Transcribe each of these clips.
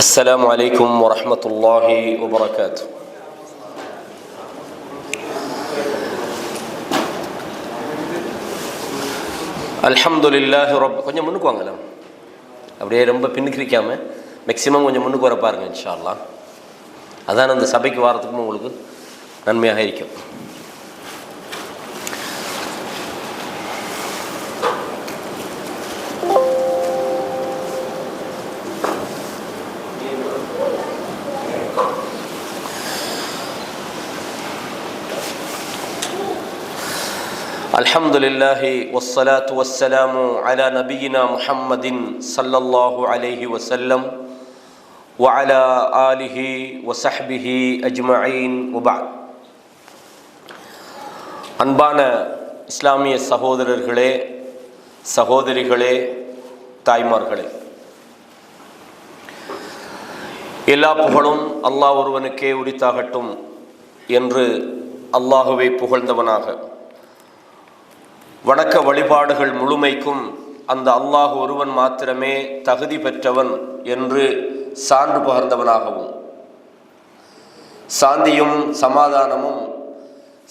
السلام عليكم ورحمة الله وبركاته. الحمد لله رب கொஞ்சம் முன்னுக்கு வாங்கலாம், அப்படியே ரொம்ப பின்னுக்கிரிக்காம மேக்ஸிமம் கொஞ்சம் முன்னுக்கு வர பாருங்க. இன்ஷா அல்லாஹ் அதான் அந்த சபைக்கு வாரத்துக்கும் உங்களுக்கு நன்மையாக இருக்கும். الحمد لله والصلاة والسلام على نبينا محمد صلى الله عليه وسلم وعلى آله وصحبه أجمعين وبعد. அன்பான இஸ்லாமிய சகோதரர்களே, சகோதரிகளே, தாய்மார்களே, எல்லா புகழும் அல்லாஹ் ஒருவனுக்கே உரித்தாகட்டும் என்று அல்லாஹுவை புகழ்ந்தவனாக, வணக்க வழிபாடுகள் முழுமைக்கும் அந்த அல்லாஹ் ஒருவன் மாத்திரமே தகுதி பெற்றவன் என்று சான்று பகர்ந்தவனாகவும், சாந்தியும் சமாதானமும்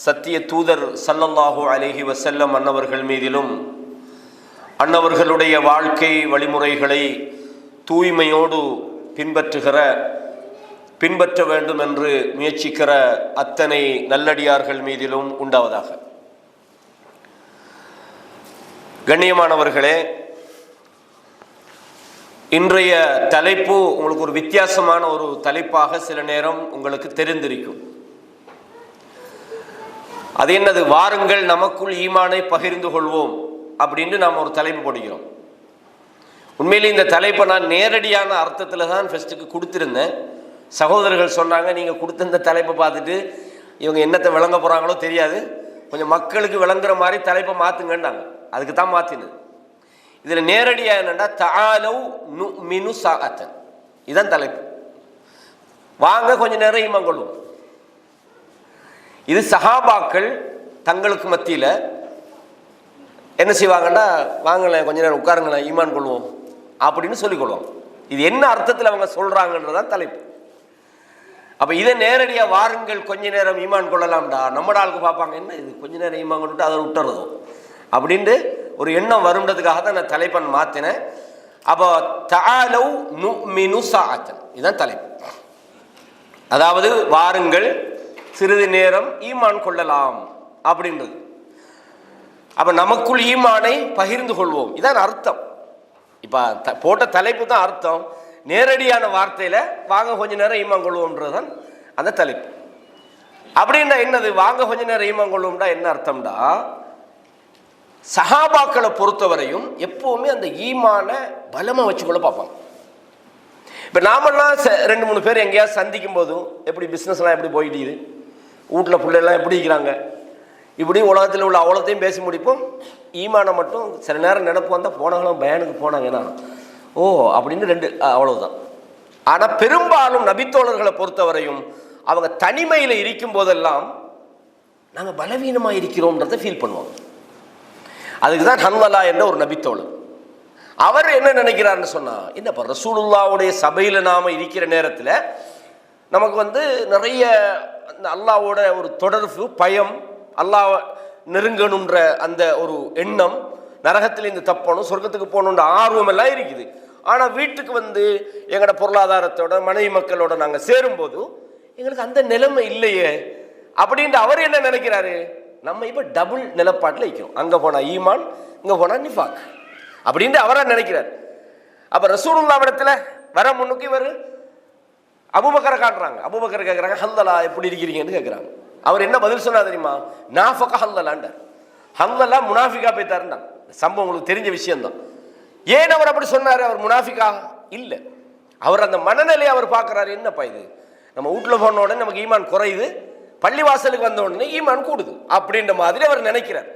சத்திய தூதர் ஸல்லல்லாஹு அலைஹி வஸல்லம் அன்னவர்கள் மீதிலும், அன்னவர்களுடைய வாழ்க்கை வழிமுறைகளை தூய்மையோடு பின்பற்ற வேண்டும் என்று முயற்சிக்கிற அத்தனை நல்லடியார்கள் மீதிலும் உண்டாவதாக. கண்ணியமானவர்களே, இன்றைய தலைப்பு உங்களுக்கு ஒரு வித்தியாசமான ஒரு தலைப்பாக சில நேரம் உங்களுக்கு தெரிந்திருக்கும். அது என்னது? வாருங்கள் நமக்குள் ஈமானை பகிர்ந்து கொள்வோம் அப்படின்னு நாம் ஒரு தலைப்பு போடுகிறோம். உண்மையிலே இந்த தலைப்பை நான் நேரடியான அர்த்தத்தில் தான் ஃபர்ஸ்ட்டுக்கு கொடுத்துருந்தேன். சகோதரர்கள் சொன்னாங்க, நீங்கள் கொடுத்த இந்த தலைப்பை பார்த்துட்டு இவங்க என்னத்தை விளங்க போகிறாங்களோ தெரியாது, கொஞ்சம் மக்களுக்கு விளங்குற மாதிரி தலைப்பை மாற்றுங்கன்னாங்க. அதுக்கு தான் மாற்றினது. இதில் நேரடியாக என்னென்னா தஆலவ் நுமினு ஸாஅத்தன், இதுதான் தலைப்பு. வாங்க கொஞ்ச நேரம் ஈமான் கொள்வோம். இது சஹாபாக்கள் தங்களுக்கு மத்தியில் என்ன செய்வாங்கன்னா, வாங்கல கொஞ்ச நேரம் உட்காருங்களேன் ஈமான் கொள்வோம் அப்படின்னு சொல்லிக்கொள்வோம். இது என்ன அர்த்தத்தில் அவங்க சொல்கிறாங்கன்றதான் தலைப்பு. அப்போ இதை நேரடியாக வாருங்கள் கொஞ்ச நேரம் ஈமான் கொள்ளலாம்டா, நம்ம ஆளுக்கு பார்ப்பாங்க, என்ன இது கொஞ்ச நேரம் ஈமான் கொண்டுட்டு அதை விட்டுறதோ அப்படின்ட்டு ஒரு எண்ணம் வரும்ன்றதுக்காக தான் நான் தலைப்பன் மாற்றினேன். அப்போ தஆலவ் நுமினு ஸாஅத்தன், இதுதான் தலைப்பு. அதாவது வாருங்கள் சிறிது நேரம் ஈமான் கொள்ளலாம் அப்படின்றது. அப்போ நமக்குள் ஈமானை பகிர்ந்து கொள்வோம், இதான் அர்த்தம். இப்போ போட்ட தலைப்பு தான் அர்த்தம். நேரடியான வார்த்தையில் வாங்க கொஞ்ச நேரம் ஈமான் கொள்வோம்ன்றது தான் அந்த தலைப்பு. அப்படின்னா என்னது? வாங்க கொஞ்ச நேரம் ஈமான் கொள்வோம்டா என்ன அர்த்தம்டா, சஹாபாக்களை பொறுத்தவரையும் எப்பவுமே அந்த ஈமானை பலமாக வச்சுக்கொள்ள பார்ப்பாங்க. இப்போ நாமெல்லாம் 2-3 பேர் எங்கேயாவது சந்திக்கும் போதும் எப்படி பிஸ்னஸ்லாம் எப்படி போயிட்டு, வீட்டில் பிள்ளைலாம் எப்படி இருக்கிறாங்க, இப்படி உலகத்தில் உள்ள அவ்வளோத்தையும் பேசி முடிப்போம். ஈமானை மட்டும் சில நேரம் நினைப்பு வந்தால் போனாங்களும் பயானுக்கு போனாங்கன்னா ஓ அப்படின்னு 2 அவ்வளவுதான். ஆனால் பெரும்பாலும் நபித்தோழர்களை பொறுத்தவரையும் அவங்க தனிமையில் இருக்கும் போதெல்லாம் நாங்கள் பலவீனமாக இருக்கிறோம்ன்றதை ஃபீல் பண்ணுவாங்க. அதுக்கு தான் ஹன்லலா என்ற ஒரு நபித்தோழர். அவர் என்ன நினைக்கிறார்னு சொன்னால், என்னப்பா ரசூலுல்லாவுடைய சபையில் நாம் இருக்கிற நேரத்தில் நமக்கு நிறைய அல்லாவோட ஒரு தொடர்பு, பயம், அல்லாஹ் நெருங்கணுன்ற அந்த ஒரு எண்ணம், நரகத்திலேருந்து தப்பணும் சொர்க்கத்துக்கு போகணுன்ற ஆர்வம் எல்லாம் இருக்குது. ஆனால் வீட்டுக்கு எங்களோட பொருளாதாரத்தோட மனைவி மக்களோட நாங்கள் சேரும்போது எங்களுக்கு அந்த நிலைமை இல்லையே அப்படின்ட்டு அவர் என்ன நினைக்கிறாரு, நம்ம இப்போ டபுள் நிலப்பாட்டில் இருக்கிறோம். அங்கே போனால் ஈமான், இங்கே போனால் நிஃபாக் அப்படின்ட்டு அவராக நினைக்கிறார். அப்போ ரசூலுல்லாஹ்விடத்தில் வர முன்னுக்கு இவர் அபூபக்கரை காட்டுறாங்க. அபூபக்கரை கேட்குறாங்க, ஹன்லலா எப்படி இருக்கிறீங்கன்னு கேட்குறாங்க. அவர் என்ன பதில் சொன்னா தெரியுமா? நாஃபக ஹன்லலான்டார். ஹன்லலா முனாஃபிகா போய்த்தாருன்னா சம்பவம் உங்களுக்கு தெரிஞ்ச விஷயம்தான். ஏன் அவர் அப்படி சொன்னார்? அவர் முனாஃபிகா இல்லை, அவர் அந்த மனநிலையை அவர் பார்க்குறாரு. என்னப்பா இது, நம்ம வீட்டில் போன உடனே நமக்கு ஈமான் குறையுது, பள்ளிவாசலுக்கு வந்த உடனே ஈமான் கூடுது அப்படின்ற மாதிரி அவர் நினைக்கிறார்.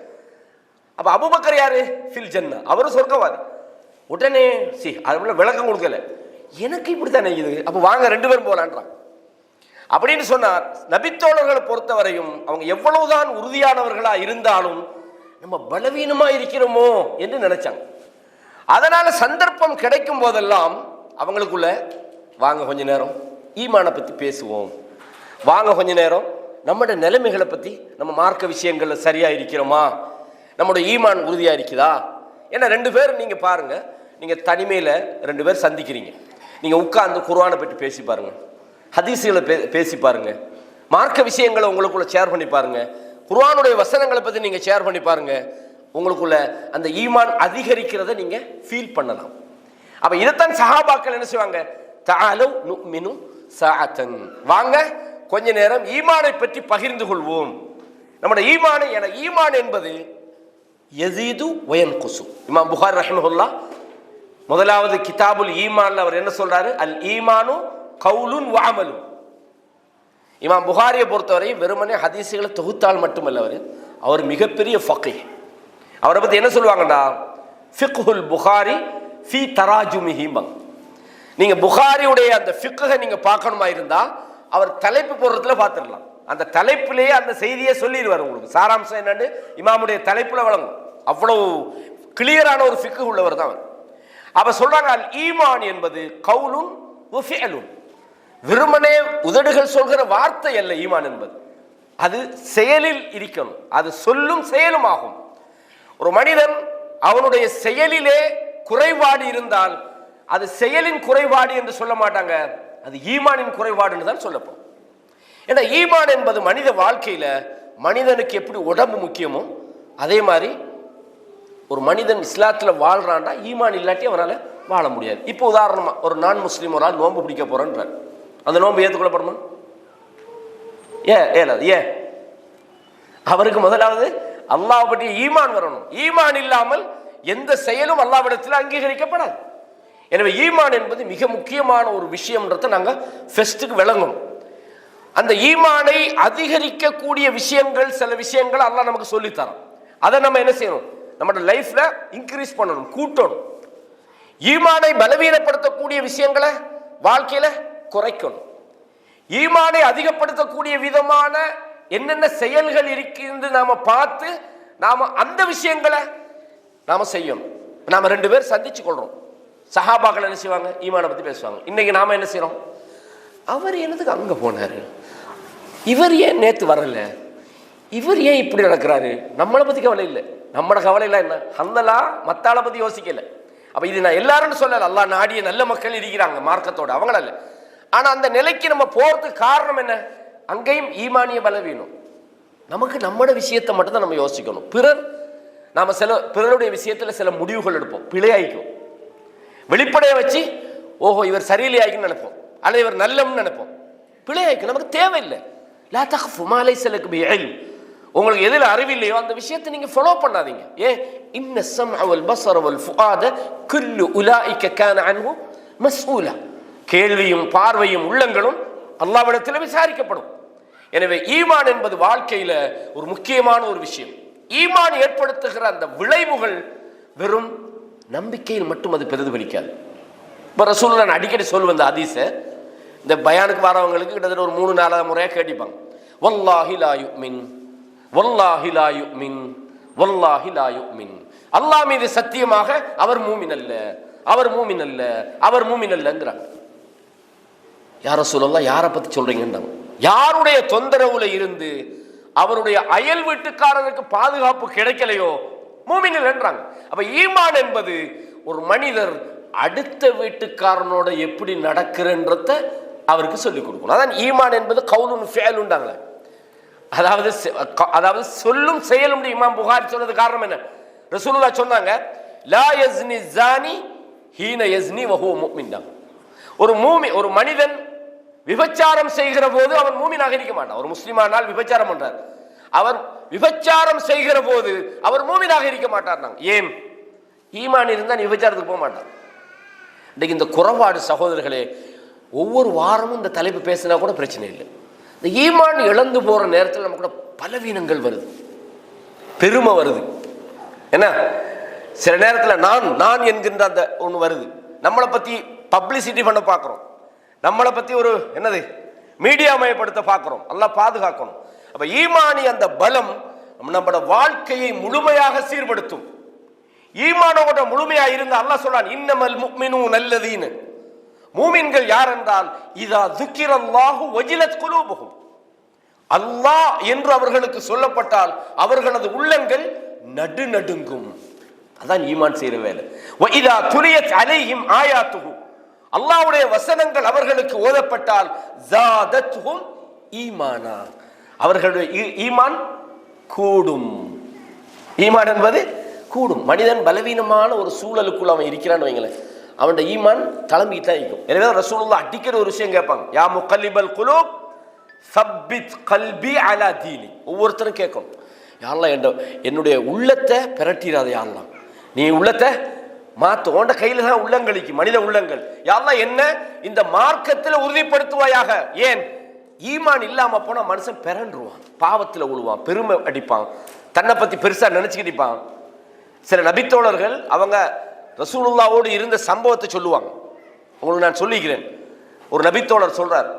அப்போ அபூபக்கர் யாரு? ஃபில் ஜன்னா, அவரும் சொர்க்கவாதி. உடனே அது விளக்கம் கொடுக்கல, எனக்கு இப்படி தான் நினைக்குது, அப்போ வாங்க 2 பேரும் போகலான்றான் அப்படின்னு சொன்னார். நபித்தோழர்களை பொறுத்தவரையும் அவங்க எவ்வளவுதான் உறுதியானவர்களா இருந்தாலும் நம்ம பலவீனமா இருக்கிறோமோ என்று நினைச்சாங்க. அதனால சந்தர்ப்பம் கிடைக்கும் போதெல்லாம் அவங்களுக்குள்ள வாங்க கொஞ்ச நேரம் ஈமானை பற்றி பேசுவோம், வாங்க கொஞ்ச நேரம் நம்முடைய நிலைமைகளை பற்றி, நம்ம மார்க்க விஷயங்கள்ல சரியா இருக்கிறோமா, நம்முடைய ஈமான் உறுதியா இருக்குதா. ஏன்னா 2 பேர் நீங்க பாருங்க, நீங்க தனிமையில 2 பேர் சந்திக்கிறீங்க, நீங்க உட்கார்ந்து குர்ஆனை பற்றி பேசி பாருங்க, ஹதீஸ்களை பேசி பாருங்க, மார்க்க விஷயங்களை உங்களுக்குள்ள ஷேர் பண்ணி பாருங்க, குர்ஆனுடைய வசனங்களை பற்றி நீங்க ஷேர் பண்ணி பாருங்க, உங்களுக்குள்ள அந்த ஈமான் அதிகரிக்கிறத நீங்க ஃபீல் பண்ணலாம். அப்ப இதைத்தான் சஹாபாக்கள் என்ன செய்வாங்க, தஆலு நுமினு ஸாஅத்தன், வாங்க கொஞ்ச நேரம் ஈமானை பற்றி பகிர்ந்து கொள்வோம். நம்முடைய ஈமானை, என ஈமான் என்பது யஸீது வ யன்குசு. இமாம் புகாரி ரஹிமஹுல்லாஹ் முதலாவது கிதாபுல் ஈமான்ல அவர் என்ன சொல்றாரு, அல் ஈமானு கவுலுன் வ அமலுன். இமாம் புகாரியை பொறுத்தவரை வெறுமனே ஹதீஸ்களை தொகுத்தால் மட்டுமல்ல, அவர் மிகப்பெரிய ஃபகீஹ். அவரை பத்தி என்ன சொல்லுவாங்கடா, ஃபிக்ஹுல் புகாரி ஃபி தராஜுமிஹி. நீங்க புகாரியுடைய அந்த ஃபிக்ஹை நீங்க பார்க்கணுமா இருந்தா அவர் தலைப்பு போடுறதுல பார்த்துடலாம். அந்த தலைப்பிலேயே அந்த செய்தியை சொல்லிடுவார் உங்களுக்கு, சாராம்சம் என்னன்னு இமாமுடைய தலைப்புல வழங்கும். அவ்வளவு கிளியரான ஒரு ஃபிக்ஹ் உள்ளவர் தான் அவர். அப்ப சொல்றாங்க, அல் ஈமான் என்பது கவுலுன் வ ஃபிஅலுன், வெறுமனே உதடுகள் சொல்கிற வார்த்தை அல்ல. ஈமான் என்பது அது செயலில் இருக்கணும், அது சொல்லும் செயலும் ஆகும். ஒரு மனிதன் அவனுடைய செயலிலே குறைபாடு இருந்தால் அது செயலின் குறைபாடு என்று சொல்ல மாட்டாங்க, அது ஈமானின் குறைபாடுன்னு தான் சொல்லப்படும். ஏன்னா ஈமான் என்பது மனித வாழ்க்கையில மனிதனுக்கு எப்படி உடம்பு முக்கியமோ அதே மாதிரி ஒரு மனிதன் இஸ்லாத்துல வாழ்றான்டா ஈமான் இல்லாட்டி அவனால வாழ முடியாது. இப்போ உதாரணமா ஒரு நான் முஸ்லீம் ஒரு ஆள் நோன்பு பிடிக்க போறேன்றார், அந்த நோன்பு ஏற்றுக்கொள்ளப்படுமா? ஏன் அவருக்கு முதலாவது அல்லாஹ் பற்றிய ஈமான் வரணும். ஈமான் இல்லாமல் எந்த செயலும் அல்லாஹ்விடத்தில் அங்கீகரிக்கப்படாது. எனவே ஈமான் என்பது மிக முக்கியமான ஒரு விஷயம்ன்றதை நாங்க ஃபர்ஸ்ட்டுக்கு விளங்கணும். அந்த ஈமானை அதிகரிக்கக்கூடிய விஷயங்கள், சில விஷயங்கள் அல்லாஹ் நமக்கு சொல்லித்தரோம். அதை நம்ம என்ன செய்யணும், நம்மளோட லைஃப்ல இன்க்ரீஸ் பண்ணணும், கூட்டணும். ஈமானை பலவீனப்படுத்தக்கூடிய விஷயங்களை வாழ்க்கையில குறைக்கணும். ஈமானை அதிகப்படுத்தக்கூடிய விதமான என்னென்ன செயல்கள் இருக்கு நாம பார்த்து நாம அந்த விஷயங்களை நாம செய்யணும். நாம 2 பேர் சந்திச்சு கொள்றோம், சஹாபாக்கள் என்ன செய்வாங்க, ஈமானை பத்தி பேசுவாங்க. இன்னைக்கு நாம என்ன செய்யறோம், அவர் என்னதுக்கு அங்க போனாரு, இவர் ஏன் நேத்து வரல, இவர் ஏன் இப்படி நடக்கிறாரு, நம்மளை பத்தி கவலை இல்லை. நம்மளோட கவலை எல்லாம் என்ன, ஹந்தலா மத்தாளை பத்தி யோசிக்கல. அப்ப இது நான் எல்லாரும் சொல்லல, அல்லாஹ் நாடிய நல்ல மக்கள் இருக்கிறாங்க மார்க்கத்தோட, அவங்கள இல்ல. ஆனா அந்த நிலைக்கு நம்ம போறதுக்கு காரணம் என்ன, அங்கேயும் ஈமானிய பலவீனம். நமக்கு நம்மளோட விஷயத்தை மட்டும் தான் நம்ம யோசிக்கணும். நாம பிறருடைய விஷயத்துல சில முடிவுகள் எடுப்போம், பிழையாய்க்கும். வெளிப்படைய வச்சு ஓஹோ இவர் சரியில்லையாய்க்குன்னு நினைப்போம், அல்ல இவர் நல்லம்னு நினைப்போம். பிழையாய்க்கும், நமக்கு தேவையில்லை. லா தக்ஃபு மா லைஸ லக பிஹி இல்ம், உங்களுக்கு எதில் அறிவில்லையோ அந்த விஷயத்தை நீங்க ஃபாலோ பண்ணாதீங்க. ஏன், இன்ன ஸம்அ வல் பஸர வல் ஃபுஆத குல்லு உலாயிக கான அன்ஹு மஸ்ஊலா, கேள்வியும் பார்வையும் உள்ளங்களும் அல்லாஹ்விடத்தில் விசாரிக்கப்படும். எனவே ஈமான் என்பது வாழ்க்கையில ஒரு முக்கியமான ஒரு விஷயம். ஈமான் ஏற்படுத்துகிற அந்த விளைவுகள் வெறும் நம்பிக்கையில் மட்டும் அது பிரதிபலிக்காது. இப்போ ரசூலுல்லாஹ் நான் அடிக்கடி சொல்லுவேன், இந்த ஹதீஸை இந்த பயானுக்கு வரவங்களுக்கு கிட்டத்தட்ட ஒரு 3-4 முறையா கேட்டிப்பாங்க. வல்லாஹி லா யுமின், வல்லாஹி லா யுமின், வல்லாஹி லா யுமின், அல்லாஹ் மீது சத்தியமாக அவர் மூமின் அல்ல, அவர் மூமின் அல்ல, அவர் மூமின் அல்லங்கிறாங்க. யார் ரசூலுல்லாஹ் யாரை பத்தி சொல்றீங்கன்றாங்க. யாருடைய தொந்தரவுல இருந்து அவருடைய அயல் வீட்டுக்காரருக்கு பாதுகாப்பு கிடைக்கலையோ மூமின் இல்லைன்றாங்க. அப்ப ஈமான் என்பது ஒரு மனிதர் அடுத்த வீட்டுக்காரனோட எப்படி நடக்கிறன்றத அவருக்கு சொல்லிக் கொடுக்கணும். அதான் ஈமான் என்பது கவுலுன் ஃபிஅலுன்றாங்க. அதாவது சொல்லும் செயலும். இமாம் புகாரி சொன்னது காரணம் என்ன, ரசூலுல்லாஹ் சொன்னாங்க, லா யஸ்னி ஸானி ஹீன யஸ்னி வ ஹுவ முஃமின். ஒரு மனிதன் விபச்சாரம் செய்கிற போது அவன் மூமினாக இருக்க மாட்டான். ஒரு முஸ்லிமானால் விபச்சாரம் பண்றார், அவர் விபச்சாரம் செய்கிற போது அவர் மூமினாக இருக்க மாட்டார். ஏன், ஈமான் இருந்தால் விபச்சாரத்துக்கு போக மாட்டார். இன்னைக்கு இந்த குறைபாடு சகோதரர்களே, ஒவ்வொரு வாரமும் இந்த தலைப்பு பேசினா கூட பிரச்சனை இல்லை. இந்த ஈமான் இழந்து போற நேரத்தில் நமக்கு கூட பலவீனங்கள் வருது, பெருமை வருது. என்ன, சில நேரத்தில் நான் என்கின்ற அந்த ஒன்று வருது. நம்மளை பத்தி பப்ளிசிட்டி பண்ண பார்க்கிறோம், நம்மளை பத்தி ஒரு என்னது மீடியா மயப்படுத்த பார்க்கிறோம். அல்லாஹ் பாதுகாக்கணும். அப்ப ஈமானி அந்த பலம் நம்மளோட வாழ்க்கையை முழுமையாக சீர்படுத்தும். ஈமானோட முழுமையா இருந்தா அல்லாஹ் சொல்றான், இன்னமல் முஃமினூன அல்லதீன மூமின்கள் யார் என்றால் இதா துக்கிரல்லாஹு வஜிலத் குலூபுஹும், அல்லாஹ் என்று அவர்களுக்கு சொல்லப்பட்டால் அவர்களது உள்ளங்கள் நடுநடுங்கும். அதான் ஈமான் செய்யற வேலை. வஇதா துலியத் அலைஹிம் ஆயாத்துஹு, அல்லாஹ்வுடைய வசனங்கள் அவர்களுக்கு ஓதப்பட்டால் ஜாதத்ஹும் ஈமானா, அவர்களுடைய ஈமான் கூடும். ஈமான் என்பது கூடும். மனிதன் பலவீனமான ஒரு சூழலுக்குள்ள அவன் இருக்கிறான்னு வைங்களேன், அவனுடைய ஈமான் கிளம்பிட்டு தான் இருக்கும். எனவே ரசூலுல்லாஹ் அடிக்கிற ஒரு விஷயம் கேட்பாங்க, யா முகல்லிபல் குலூப் சப்பித் கல்பி அலா தீனி. ஒவ்வொருத்தரும் கேட்கணும், யாரெல்லாம் என்னுடைய உள்ளத்தை பிரட்டிடாத, யாரெல்லாம் நீ உள்ளத்தை மாத்து, உண்ட கையில தான் உள்ளங்களுக்கு மனித உள்ளங்கள், யாரெல்லாம் என்ன இந்த மார்க்கத்தில் உறுதிப்படுத்துவாயாக. ஏன் ஈமான் இல்லாம போனா மனுஷன் பிறன்றுவான், பாவத்தில் உழுவான், பெருமை அடிப்பான், தன்னை பத்தி பெருசா நினைச்சுக்கிட்டு இருப்பான். சில நபித்தோழர்கள் அவங்க ரசூலுல்லாவோடு இருந்த சம்பவத்தை சொல்லுவாங்க. உங்களுக்கு நான் சொல்லிக்கிறேன். ஒரு நபித்தோழர் சொல்றார்,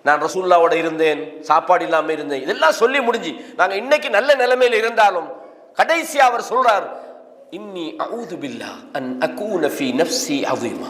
நான் ரசூலுல்லாவோட இருந்தேன், சாப்பாடு இல்லாம இருந்தேன், இதெல்லாம் சொல்லி முடிஞ்சு நாங்க இன்னைக்கு நல்ல நிலைமையில இருந்தாலும் கடைசியா அவர் சொல்றார், இன்னி அஊது பில்லாஹ் அன் அகூன ஃபீ நஃப்ஸி அஸீமா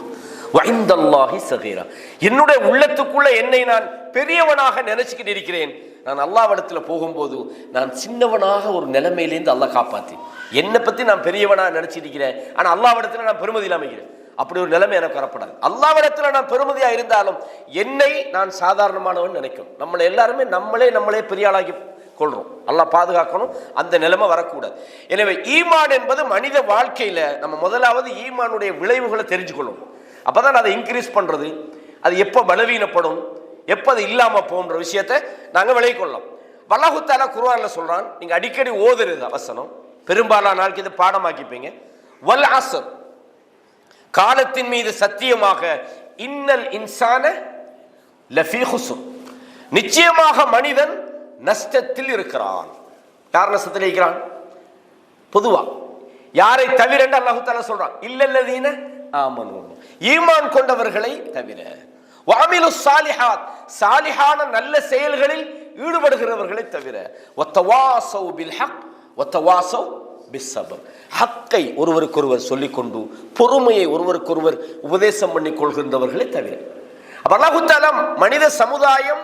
வ இன்தல்லாஹி ஸகீரா. என்னுடைய உள்ளத்துக்குள்ள என்னை நான் பெரியவனாக நினைச்சுக்கிட்டு இருக்கிறேன், நான் அல்லாஹ்விடத்துல போகும்போது நான் சின்னவனாக ஒரு நிலைமையிலேருந்து அல்லாஹ் காப்பாத்தி, என்னை பத்தி நான் பெரியவனா நினைச்சிட்டு இருக்கிறேன், ஆனா அல்லாஹ்விடத்துல நான் பெருமதி இல்லாம இருக்கிறேன். அப்படி ஒரு நிலைமை எனக்கு வரப்படாது. அல்லாஹ்விடத்துல நான் பெருமதியா இருந்தாலும் என்னை நான் சாதாரணமானவன் நினைக்கும். நம்மளை எல்லாருமே நம்மளே பெரிய ஆளாகி கொள்றோம். அல்லாஹ் பாதுகாக்கணும், அந்த நிலைமை வரக்கூடாது. எனவே ஈமான் என்பது மனித வாழ்க்கையில நம்ம முதலாவது ஈமானுடைய விளைவுகளை தெரிஞ்சுக்கொள்ளணும். அப்பதான் அதை இன்க்ரீஸ் பண்றது, அது எப்போ பலவீனப்படும், எப்போ அது இல்லாம போன்ற விஷயத்தை நாங்கள் விளங்கிக் கொள்ளலாம். அல்லாஹ் தஆலா குர்ஆன்ல சொல்றான், நீங்க அடிக்கடி ஓதுறது அவசனம், பெரும்பாலான நாளுக்கு இதை பாடமாக்கிப்பீங்க. வல் அஸ்ர், காலத்தின் மீது சத்தியமாக, இன்னல் இன்சான லஃபீ குஸ்ர், நிச்சயமாக மனிதன் நஷ்டத்தில் இருக்கிறான். யார் நஷ்டத்தில் இருக்கிறான்? பொதுவா யாரை தவிர அல்லாஹ் தஆலா சொல்றான், இல்லல்லதீன ஆமனூ, ஈமான் கொண்டவர்களை தவிர, வஅமிலு ஸாலிஹாத், சாலிஹான நல்ல செயல்களில் ஈடுபடுகிறவர்களை தவிர, வத்தவாஸௌ பில் ஹக் வத்தவாஸௌ பிஸ்ஸப்ர், ஹக்கை ஒருவருக்கொருவர் சொல்லிக்கொண்டு பொறுமையை ஒருவருக்கொருவர் உபதேசம் பண்ணி கொள்கின்றவர்களை தவிர. அப்ப அல்லாஹ் தஆலா மனித சமுதாயம்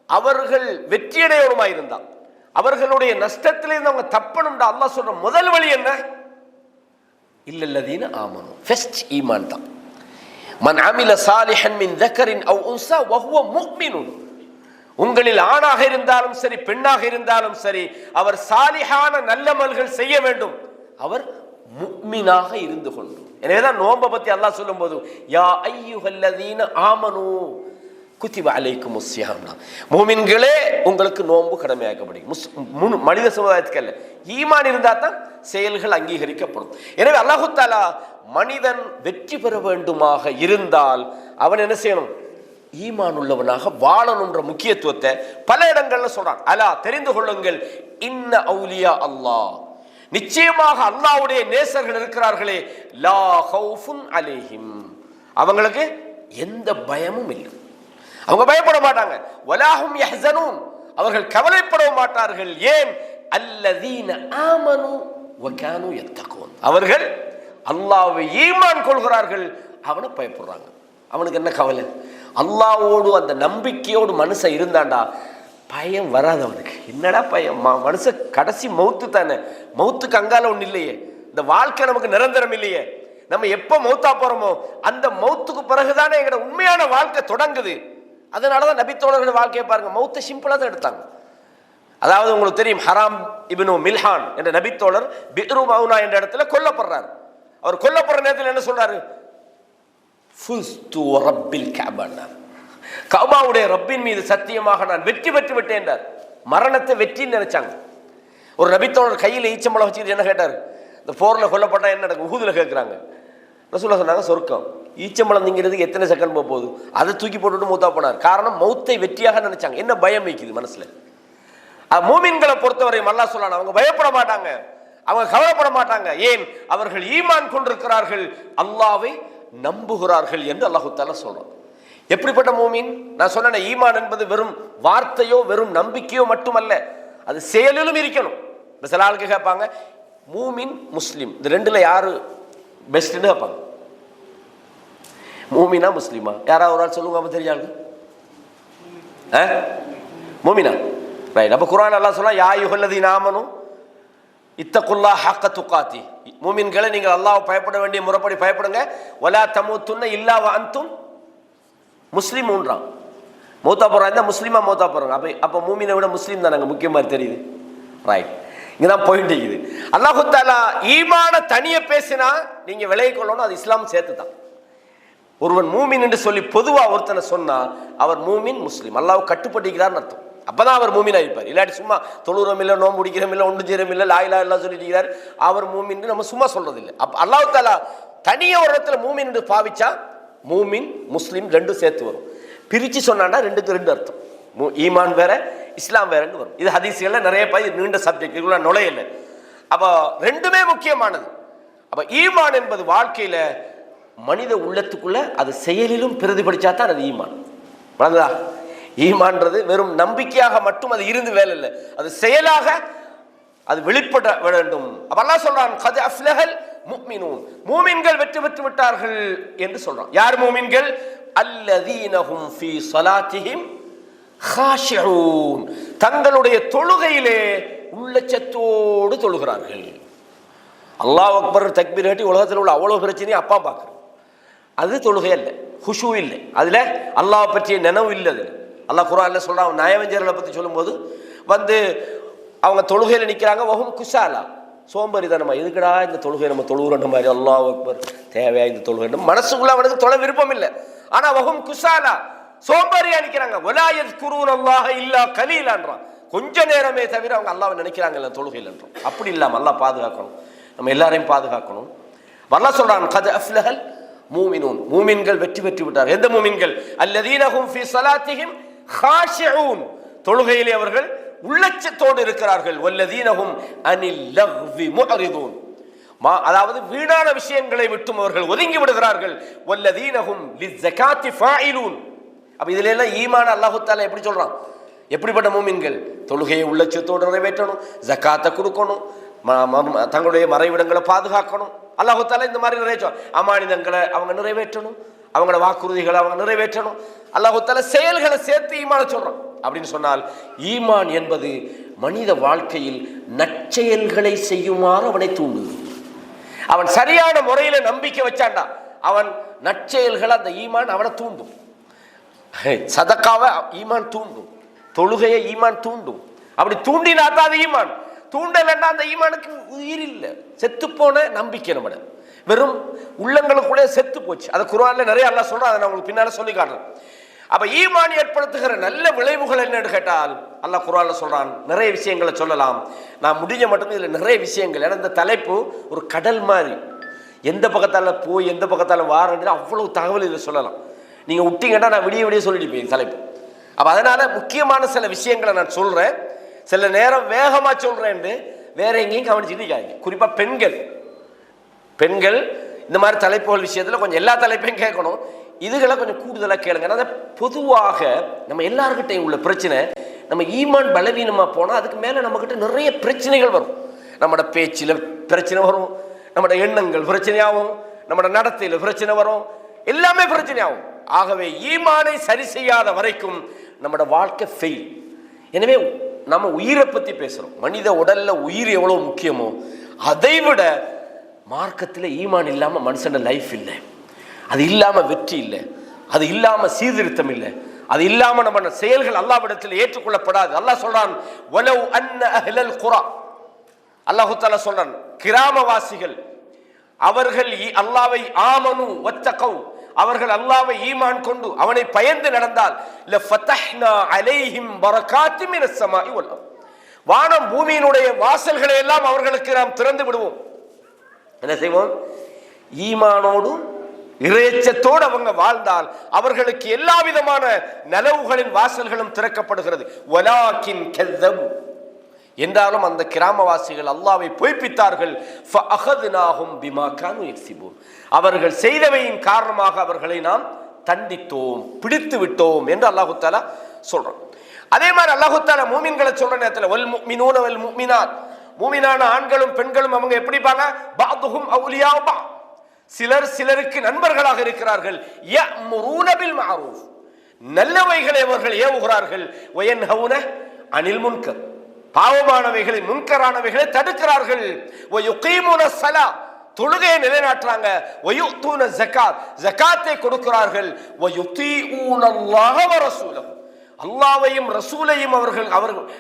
அவர்கள் வெற்றியடையவருமாயிருந்தால் அவர்களுடைய நஷ்டத்திலிருந்து அவங்க தப்பணும்டா அல்லாஹ் சொல்ற முதல் வழி என்ன? இல்லல்லதீன ஆமனு, ஃபர்ஸ்ட் ஈமான் தான். மன் அமில சாலிஹன் மின் தக்கரின் அவ் உன்ஸா வஹுவ முஃமினுன், உங்களில் ஆணாக இருந்தாலும் சரி பெண்ணாக இருந்தாலும் சரி அவர் சாலிஹான நல்லமல்கள் செய்ய வேண்டும், அவர் முஃமினாக இருந்து கொண்டு. எனவேதான் நோன்பை பத்தி அல்லாஹ் சொல்லும் போது யா அய்யுஹல்லதீன ஆமனு குத்திப அலைக்குமுஸ் ஸியாம், முஃமின்களே உங்களுக்கு நோன்பு கடமையாக்கப்படுகிறது. மனித சமுதாயத்துக்கு அல்ல, ஈமான் இருந்தா தான் செயல்கள் அங்கீகரிக்கப்படும். எனவே அல்லாஹ் தஆலா மனிதன் வெற்றி பெற வேண்டுமாக இருந்தால் அவன் என்ன செய்யணும்? ஈமான் உள்ளவனாக வாழணும்ன்ற முக்கியத்துவத்தை பல இடங்கள்ல சொல்றான். அலா தெரிந்து கொள்ளுங்கள், இன்ன அவுலியா அல்லாஹ், நிச்சயமாக அல்லாஹ்வுடைய நேசர்கள் இருக்கிறார்களே, லா ஹவுஃபுன் அலைஹிம், அவங்களுக்கு எந்த பயமும் இல்லை, அவங்க பயப்பட மாட்டாங்க. வலாஹும் யஹ்ஸனூன், அவர்கள் கவலைப்பட மாட்டார்கள். ஏன்? அல்லதீன ஆமனு வ கானூ யத்தகூன், அவர்கள் அல்லாஹ்வை ஈமான் கொள்கிறார்கள், அவனை பயப்படுறாங்க. அவனுக்கு என்ன கவலை? அல்லாஹ்வோடு அந்த நம்பிக்கையோடு மனுஷன் இருந்தாண்டா பயம் வராது அவனுக்கு. என்னடா பயம்? மனுஷன் கடைசி மௌத்து தானே, மௌத்துக்கு அங்கால ஒண்ணு இல்லையே, இந்த வாழ்க்கை நமக்கு நிரந்தரம் இல்லையே, நம்ம எப்ப மௌத்தா போறோமோ அந்த மௌத்துக்கு பிறகுதானே எங்களோட உண்மையான வாழ்க்கை தொடங்குது. அதனாலதான் நபித்தோழர்கள் வாழ்க்கையை பாருங்க, மௌத்தை சிம்பிளா தான் எடுத்தாங்க. அதாவது உங்களுக்கு தெரியும், ஹராம் இப்னு மில்ஹான் என்ற நபித்தோழர் பிக்ரு மவுனா என்ற இடத்துல கொல்லப்படுறார். அவர் கொல்லப்படுற நேரத்தில் என்ன சொல்றாரு? ஃபுஸ்து ரப்பில் கஅபா, கஅபாவுடைய ரப்பின் மீது சத்தியமாக நான் வெற்றி பெற்று விட்டேன் என்றார். மரணத்தை வெற்றின்னு நினைச்சாங்க. ஒரு நபித்தோழர் கையில் ஈச்சம்பழம் வச்சுட்டு என்ன கேட்டார்? இந்த போர்ல கொல்லப்பட்டா என்ன நடக்கும்? உஹுதுல கேட்கிறாங்க. ரசூலுல்லாஹ் சொன்னாங்க, சொர்க்கம். ஈச்சம்பழம் திங்கிறதுக்கு எத்தனை செகண்ட் போகுது, அதை தூக்கி போட்டுட்டு மூத்தா போனார். காரணம் மௌத்தை வெற்றியாக நினைச்சாங்க. என்ன பயம் வைக்குது மனசுல? மூமின்களை பொறுத்தவரை அல்லாஹ் சொல்றான், அவங்க பயப்பட மாட்டாங்க, அவங்க கவலைப்பட மாட்டாங்க. ஏன்? அவர்கள் ஈமான் கொண்டிருக்கிறார்கள், அல்லாஹ்வை நம்புகிறார்கள் என்று அல்லாஹ் தஆலா சொல்றான். எப்படிப்பட்ட மூமின்? நான் சொன்ன ஈமான் என்பது வெறும் வார்த்தையோ வெறும் நம்பிக்கையோ மட்டுமல்ல, அது செயலிலும் இருக்கணும். சில ஆளுக்கு கேட்பாங்க, மூமின் முஸ்லிம் இந்த ரெண்டுல யாரு பெஸ்ட்னு கேட்பாங்க. மூமினா முஸ்லிமா? யாராவது ஒரு ஆள் சொல்லுங்க, அப்ப தெரியாது. மூமினா, ரைட். அப்ப குர்ஆன் அல்லாஹ் சொல்றான், யா அய்யுஹல்லதீன ஆமனூ இத்தகுல்லாஹ ஹக்க துகாத்தி, மூமின்களை நீங்கள் அல்லாஹ்வை பயப்பட வேண்டிய முறைப்படி பயப்படுங்க. வலா தமூத்துன்ன இல்லா வ அன்தும் முஸ்லிமூன்றான். மௌத்தா போறாங்க இருந்தால் முஸ்லீமா மௌத்தா போறாங்க. அப்போ மூமினை விட முஸ்லீம் தான் நாங்கள் முக்கியமாக தெரியுது. ரைட், இங்கே தான் பாயிண்ட் இருக்குது. அல்லாஹு தஆலா ஈமான தனியை பேசினா நீங்கள் விலகி கொள்ளணும், அது இஸ்லாம் சேர்த்து தான். ஒருவன் மூமின் என்று சொல்லி பொதுவாக ஒருத்தனை சொன்னா அவர் மூமின் முஸ்லீம், அல்லாஹ் கட்டுப்பட்டிருக்கிறார்னு அர்த்தம். அப்பதான் அவர் மூமினா இருப்பார். இல்லாட்டி சும்மா தொழுகிறோம் இல்லை, நோம்பு முடிக்கிறோம் இல்லை, ஒன்று சேரம் இல்லை, லா இலாஹ இல்லல்லாஹ் சொல்லிட்டு இருக்கிறார், அவர் மூமின் நம்ம சும்மா சொல்றது இல்லை. அப்போ அல்லாஹ் தஆலா தனியாக ஒரு இடத்துல மூமின் என்று பாவிச்சா மூமின் முஸ்லீம் ரெண்டும் சேர்த்து வரும். பிரிச்சு சொன்னாண்டா ரெண்டுக்கு ரெண்டு அர்த்தம். ஈமான் வேற இஸ்லாம் வேறன்னு வரும். இது ஹதீஸ்கள்ல நிறைய நீண்ட சப்ஜெக்ட், இதுக்குள்ள நுழையல. அப்போ ரெண்டுமே முக்கியமானது. அப்ப ஈமான் என்பது வாழ்க்கையில மனித உள்ளத்துக்குள்ள அது செயலிலும் பிரதிபலிச்சா தான் அது ஈமான். வணங்குதா? ஈமான்றது வெறும் நம்பிக்கையாக மட்டும் அது இருந்து வேலை இல்லை, அது செயலாக அது வெளிப்பட வேண்டும். அப்ப அல்லாஹ் சொல்றான், கத் அஃப்லஹல் முஃமினூன், மூமின்கள் வெற்றி பெற்று விட்டார்கள் என்று சொல்றான். யார் மூமின்கள்? அல்லதீனஹும் ஃபீ ஸலாத்திஹிம் காஷிஊன், தங்களுடைய தொழுகையிலே உள்ளச்சத்தோடு தொழுகிறார்கள். அல்லாஹ் அக்பர் தக்பீர் கட்டி உலகத்தில் உள்ள அவ்வளவு பிரச்சனையும் அப்பா பார்க்குறோம். அது தொழுகை இல்லை, ஹுஷூ இல்லை, அதுல அல்லாஹ் பற்றிய நினைவு இல்லை. அது அல்லாஹ் குர்ஆன்ல சொல்றான், நயவஞ்சர்களை பற்றி சொல்லும்போது அவங்க தொழுகையில நிற்கிறாங்க, வஹும் குஸாலா, சோம்பேறித்தனமா, எதுக்குடா இந்த தொழுகை நம்ம தொழுகிறோன்ற மாதிரி, அல்லாஹ் அக்பர் தேவையா இந்த தொழுகை, மனசுக்குள்ள அவனுக்கு தொழ விருப்பம் இல்லை. ஆனா வஹும் குஸாலா, சோம்பேறியா நிற்கிறாங்க. வலா யஸ்குரூனல்லாஹ இல்லா கலீலான்றான், கொஞ்ச நேரமே தவிர அவங்க அல்லாஹ்வை நினைக்கிறாங்கல்ல தொழுகையிலன்றோம். அப்படி இல்லாம அல்லாஹ் பாதுகாக்கணும், நம்ம எல்லாரையும் பாதுகாக்கணும். அல்லாஹ் சொல்றான், கத் அஃப்லஹல் மூமினூன், மூமின்கள் வெற்றி பெற்று விட்டார். எந்த மூமின்கள்? அல்லதீனஹும் ஃபீ ஸலாத்திஹிம் காஷிஊன், தொழுகையிலே அவர்கள் உள்ளச்சத்தோடு இருக்கிறார்கள். வல்லதீனஹும் அனில் லக்வி முஅரிதூன், அதாவது வீணான விஷயங்களை விட்டும் அவர்கள் ஒதுங்கி விடுகிறார்கள். வல்லதீனஹும் லிஸ்ஸகாத்தி ஃபாயிலூன். அப்ப இதுல எல்லாம் ஈமான் அல்லாஹ் தஆலா எப்படி சொல்றான்? எப்படிப்பட்ட மூமின்கள்? தொழுகையை உள்ளச்சத்தோடு நிறைவேற்றணும், ஜகாத்தை கொடுக்கணும், தங்களுடைய மறைவிடங்களை பாதுகாக்கணும். அல்லாஹ் தஆலா இந்த மாதிரி நிறைவேற்ற அமானிதங்களை அவங்க நிறைவேற்றணும், அவங்களோட வாக்குறுதிகளை அவங்க நிறைவேற்றணும். அல்லாஹ் தஆலா செயல்களை சேர்த்து ஈமான சொல்றான். அப்படின்னு சொன்னால் ஈமான் என்பது மனித வாழ்க்கையில் நற்செயல்களை செய்யுமாறு அவனை தூண்டுது. அவன் சரியான முறையில நம்பிக்கை வச்சான்டா அவன் நற்செயல்களை அந்த ஈமான் அவனை தூண்டும். சதக்காவை ஈமான் தூண்டும், தொழுகையை ஈமான் தூண்டும். அப்படி தூண்டினா தான் அது ஈமான். தூண்டலன்னா அந்த ஈமானுக்கு உயிர் இல்லை, செத்து போன நம்பிக்கை. நம்ம வெறும் உள்ளங்களுக்குள்ளே செத்து போச்சு. அது குர்ஆன்ல நிறைய அல்லாஹ் சொல்றான், அதை நான் உங்களுக்கு பின்னால சொல்லி காட்டுறேன். அப்ப ஈமான் ஏற்படுத்துகிற நல்ல விளைவுகள் என்னன்னு கேட்டால் அல்லாஹ் குர்ஆன்ல சொல்றான். நிறைய விஷயங்களை சொல்லலாம், நான் முடிஞ்ச மட்டும் இதுல நிறைய விஷயங்கள். ஏன்னா இந்த தலைப்பு ஒரு கடல் மாதிரி, எந்த பக்கத்தால போய் எந்த பக்கத்தால வாரன்னு அவ்வளவு தகவல் இதில் சொல்லலாம். நீங்க விட்டீங்கன்னா நான் விடிய விடிய சொல்லிட்டு போய் தலைப்பு. அப்ப அதனால முக்கியமான சில விஷயங்களை நான் சொல்றேன், சில நேரம் வேகமா சொல்றேன், வேற எங்கேயும் கவனிச்சுட்டு. குறிப்பா பெண்கள் இந்த மாதிரி தலைப்புகள் விஷயத்துல கொஞ்சம் எல்லா தலைப்பையும் கேட்கணும், இதுகளை கொஞ்சம் கூடுதலாக கேளுங்க. பொதுவாக நம்ம எல்லாருக்கிட்டையும் உள்ள பிரச்சனை, நம்ம ஈமான் பலவீனமா போனா அதுக்கு மேல நம்ம கிட்ட நிறைய பிரச்சனைகள் வரும். நம்மட பேச்சில பிரச்சனை வரும், நம்மட எண்ணங்கள் பிரச்சனையாகும், நம்மட நடத்தையில பிரச்சனை வரும், எல்லாமே பிரச்சனையாகும். ஆகவே ஈமானை சரி செய்யாத வரைக்கும் நம்மட வாழ்க்கை ஃபெயில். எனவே நம்ம உயிரை பத்தி பேசுறோம். மனித உடல்ல உயிர் எவ்வளவு முக்கியமோ அதை விட மார்க்கத்தில் ஈமான் இல்லாம மனுஷன் லைஃப் இல்லை, அது இல்லாம வெற்றி இல்லை, அது இல்லாம சீர்திருத்தம் இல்லை, அது இல்லாம நம்ம செயல்கள் அல்லாஹ்விடத்தில் ஏற்றுக்கொள்ளப்படாது. அல்லாஹ் சொல்றான், வலவ் அன்ன அஹ்லல் குரா, அல்லாஹ் தஆலா சொல்றான், கிராமவாசிகள் அவர்கள் அல்லாஹ்வை ஆமனு வத்தகவ், அவர்கள் அல்லாஹ்வை ஈமான் கொண்டு அவனை பயந்து நடந்தால், லஃபதஹ்னா அலைஹிம் பரகாத்தின் மினஸ் ஸமாஇ வல் அர்த், வானம் பூமியினுடைய வாசல்களை எல்லாம் அவர்களுக்கு நாம் திறந்து விடுவோம். என்ன செய்வோம்? ஈமானோடு இறைச்சத்தோடு அவங்க வாழ்ந்தால் அவர்களுக்கு எல்லா விதமான நலவுகளின் வாசல்களும் திறக்கப்படுகிறது. வலாக்கின் கذبு, என்றாலும் அந்த கிராமவாசிகள் அல்லாஹ்வை பொய்ப்பித்தார்கள். ஃபஅഖذனாஹும் பிமா கானூ யக்ஸிபூன், அவர்கள் செய்தவையின் காரணமாக அவர்களை நாம் தண்டித்தோம், பிடித்து விட்டோம் என்று அல்லாஹ் தஆலா சொல்றான். அதே மாதிரி அல்லாஹ் தஆலா மூமின்களை சொல்ற நேரத்தில் வல் முஃமினூன வல் முஃமினாத், மூமினான ஆண்களும் பெண்களும் அவங்க எப்படி இருப்பாங்க? பஅதுஹும் அவுலியா பஅத், சிலர் சிலருக்கு நண்பர்களாக இருக்கிறார்கள். யஅ்முரூன பில் மஅரூஃப், நல்லவைகளை அவர்கள் ஏவுகிறார்கள். வயன்ஹவுன அனில் முன்கர், பாவமானவைகளை முன்கரானவைகளை தடுக்கிறார்கள். வயுகீமுன ஸலா, தொழுகையை நிலைநாட்டுறாங்க. வயுத்தூன ஸகாத், ஸகாத்தை கொடுக்கிறார்கள். வயுதீஊனல்லாஹ வ ரசூலஹு, அல்லாஹ்வையும் ரசூலையும்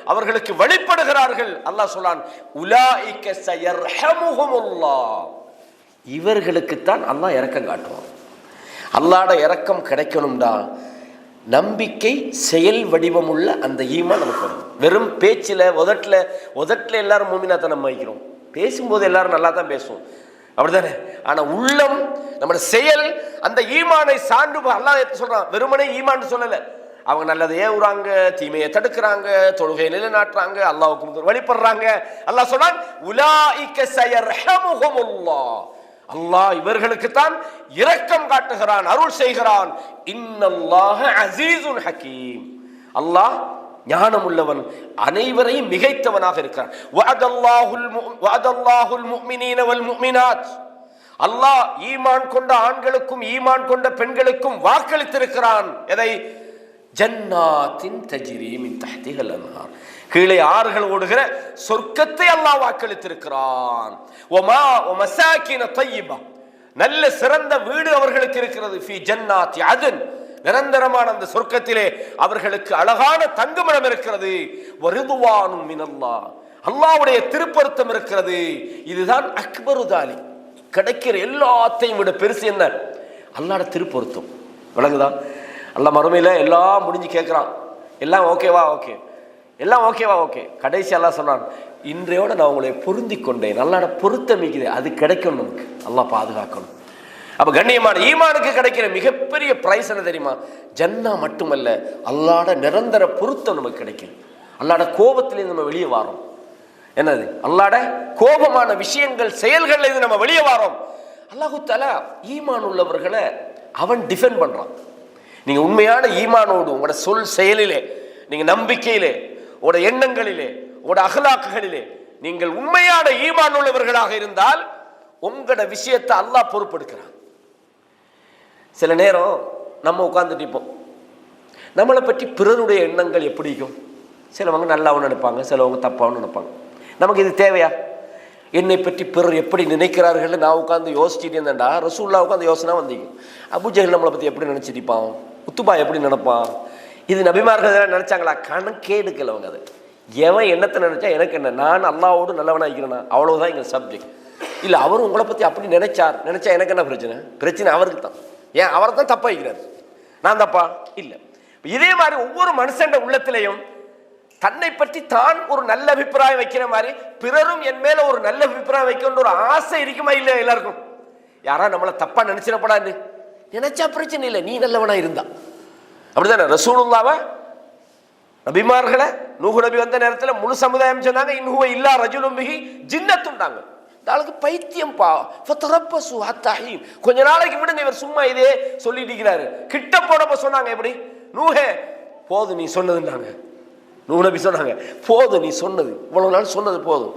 அவர்களுக்கு வழிபடுகிறார்கள். அல்லாஹ் சொல்றான், உலாயிக ஸயர்ஹமுஹுமுல்லாஹ், இவர்களுக்குத்தான் அல்லாஹ் இரக்கம் காட்டுவான். அல்லாஹ்ட இரக்கம் கிடைக்கணும்டா நம்பிக்கை செயல் வடிவமுள்ள அந்த ஈமான் நமக்கு வரும். வெறும் பேச்சில் உதட்டில் எல்லாரும் மூமினாத்தை நம்ம வைக்கிறோம், பேசும்போது எல்லாரும் நல்லா தான் பேசுவோம், அப்படித்தானே? ஆனா உள்ளம், நம்மளோட செயல் அந்த ஈமானை சான்று. அல்லாஹ் சொல்றான், வெறுமனே ஈமான் சொல்லல, அவங்க நல்லதை ஏவுறாங்க, தீமையை தடுக்கிறாங்க, தொழுகையை நிலைநாட்டுறாங்க, அல்லாஹ்வுக்கு வழிபடுறாங்க. அல்லாஹ் சொல்றான், உலாயிக ஸயர்ஹமுஹுமுல்லாஹ், அல்லாஹ் இவர்களுக்குத்தான் இரக்கம் காட்டுகிறான், அருள் செய்கிறான். இன்னல்லாஹ அஸீஸுன் ஹகீம், அல்லாஹ் ஞானம் உள்ளவன், அனைவரையும் மிகைத்தவனாக இருக்கிறான். வஅதல்லாஹுல் முஃமினீன வல் முஃமினாத், அல்லாஹ் ஈமான் கொண்ட ஆண்களுக்கும் ஈமான் கொண்ட பெண்களுக்கும் வாக்களித்திருக்கிறான். எதை? ஜன்னாத்தின் தஜ்ரி மின் தஹ்திஹல் அன்ஹார், கீழே ஆறுகள் ஓடுகிற சொர்க்கத்தை அல்லாஹ் வாக்களித்திருக்கிறான். வமா வமசாகின தய்யிபா, நல்ல சிறந்த வீடு அவர்களுக்கு இருக்கிறது. ஃபீ ஜன்னாத்தி அத்ன், நிரந்தரமான அந்த சொர்க்கத்திலே அவர்களுக்கு அழகான தங்குமிடம் இருக்கிறது. வரிதுவானும் மினல்லாஹ், அல்லாஹ்வுடைய திருப்பொருத்தம் இருக்கிறது. இதுதான் அக்பரு தாலி, கிடைக்கிற எல்லாத்தையும் விட பெருசு என்ன? அல்லாஹ்வுடைய திருப்பொருத்தம். விளங்குதா? அல்லாஹ் மறுமையில எல்லாம் முடிஞ்சு கேட்கிறான், எல்லாம் ஓகேவா? ஓகே, எல்லாம் ஓகேவா? ஓகே. கடைசி அல்லாஹ் சொன்னான், இன்றையோட நான் உங்களை பொருந்தி கொண்டேன். அல்லாஹ்வுடைய பொருத்தம் இருக்குது, அது கிடைக்கணும் நமக்கு, அல்லாஹ் பாதுகாக்கணும். அப்ப கண்ணியமான ஈமானுக்கு கிடைக்கிற மிகப்பெரிய பிரைஸ் என்ன தெரியுமா? ஜன்னா மட்டுமல்ல, அல்லாஹ்வுடைய நிரந்தர பொருத்தம் நமக்கு கிடைக்கும். அல்லாஹ்வுடைய கோபத்திலிருந்து நம்ம வெளியே வாரோம். என்னது? அல்லாஹ்வுடைய கோபமான விஷயங்கள் செயல்கள்ல இருந்து நம்ம வெளியே வாரோம். அல்லாஹு தஆலா ஈமான் உள்ளவர்களை அவன் டிஃபெண்ட் பண்றான். நீங்க உண்மையான ஈமானோடு உங்களோட சொல் செயலிலே, நீங்க நம்பிக்கையிலே, உங்களோட எண்ணங்களிலே, உங்களோட அகலாக்குகளிலே நீங்கள் உண்மையான ஈமான் உள்ளவர்களாக இருந்தால் உங்களோட விஷயத்தை அல்லாஹ் பொறுப்பெடுக்கிறான். சில நேரம் நம்ம உட்கார்ந்துட்டு இருப்போம், நம்மளை பற்றி பிறருடைய எண்ணங்கள் எப்படி இருக்கும்? சிலவங்க நல்லாவும் நினைப்பாங்க, சிலவங்க தப்பாகவும் நினைப்பாங்க. நமக்கு இது தேவையா? என்னை பற்றி பிறர் எப்படி நினைக்கிறார்கள் நான் உட்காந்து யோசிச்சுட்டு இருந்தேன்டா, ரசூலுல்லாஹ் உட்காந்து யோசனை வந்தீங்க. அபூஜஹல் நம்மளை பற்றி எப்படி நினச்சிருப்பான், உத்துபா எப்படி நினைப்பான், இது நபிமார்கள் நினைச்சாங்களா? கணக்கே எடுக்கல அவங்க. அது எவன் என்னத்தை நினைச்சா எனக்கு என்ன, நான் அல்லாஹ்வோடு நல்லவனா இருக்கிறேன்னா அவ்வளவுதான் எங்கள் சப்ஜெக்ட். இல்லை அவர் உங்களை பற்றி அப்படி நினைச்சா எனக்கு என்ன பிரச்சனை? பிரச்சனை அவருக்கு தான். ஏன் அவரை தான் தப்பா இருக்கிறார், நான் தப்பா இல்லை. இதே மாதிரி ஒவ்வொரு மனுஷன் உள்ளத்திலையும் தன்னை பற்றி தான் ஒரு நல்ல அபிப்பிராயம் வைக்கிற மாதிரி பிறரும் என் மேல ஒரு நல்ல அபிப்பிராயம் வைக்கணும்னு ஒரு ஆசை இருக்குமா? இல்லை எல்லாருக்கும். யாரா நம்மளை தப்பா நினைச்சிடப்படாது நினைச்சா பிரச்சனை இல்லை, நீ நல்லவனா இருந்தா. அப்படிதானே? ரசூலுல்லாஹ்வை நபிமார்களை நூஹ் நபி வந்த நேரத்தில் முழு சமுதாயம் சொன்னாங்க, இன்னுவ இல்லா ரஜுலும் பிஹி ஜின்னத்துண்டாங்க. நாளைக்கு பைத்தியம் பா ஃபதரப்பசு ஹத்தஹீம், கொஞ்ச நாளைக்கு விடுங்க, இவர் சும்மா இதே சொல்லிட்டு இருக்கிறாரு. கிட்ட போனப்ப சொன்னாங்க, எப்படி? நூஹே போதும் நீ சொன்னதுன்னாங்க. நூஹ் நபி சொன்னாங்க, போதும் நீ சொன்னது, இவ்வளவு நாள் சொன்னது போதும்.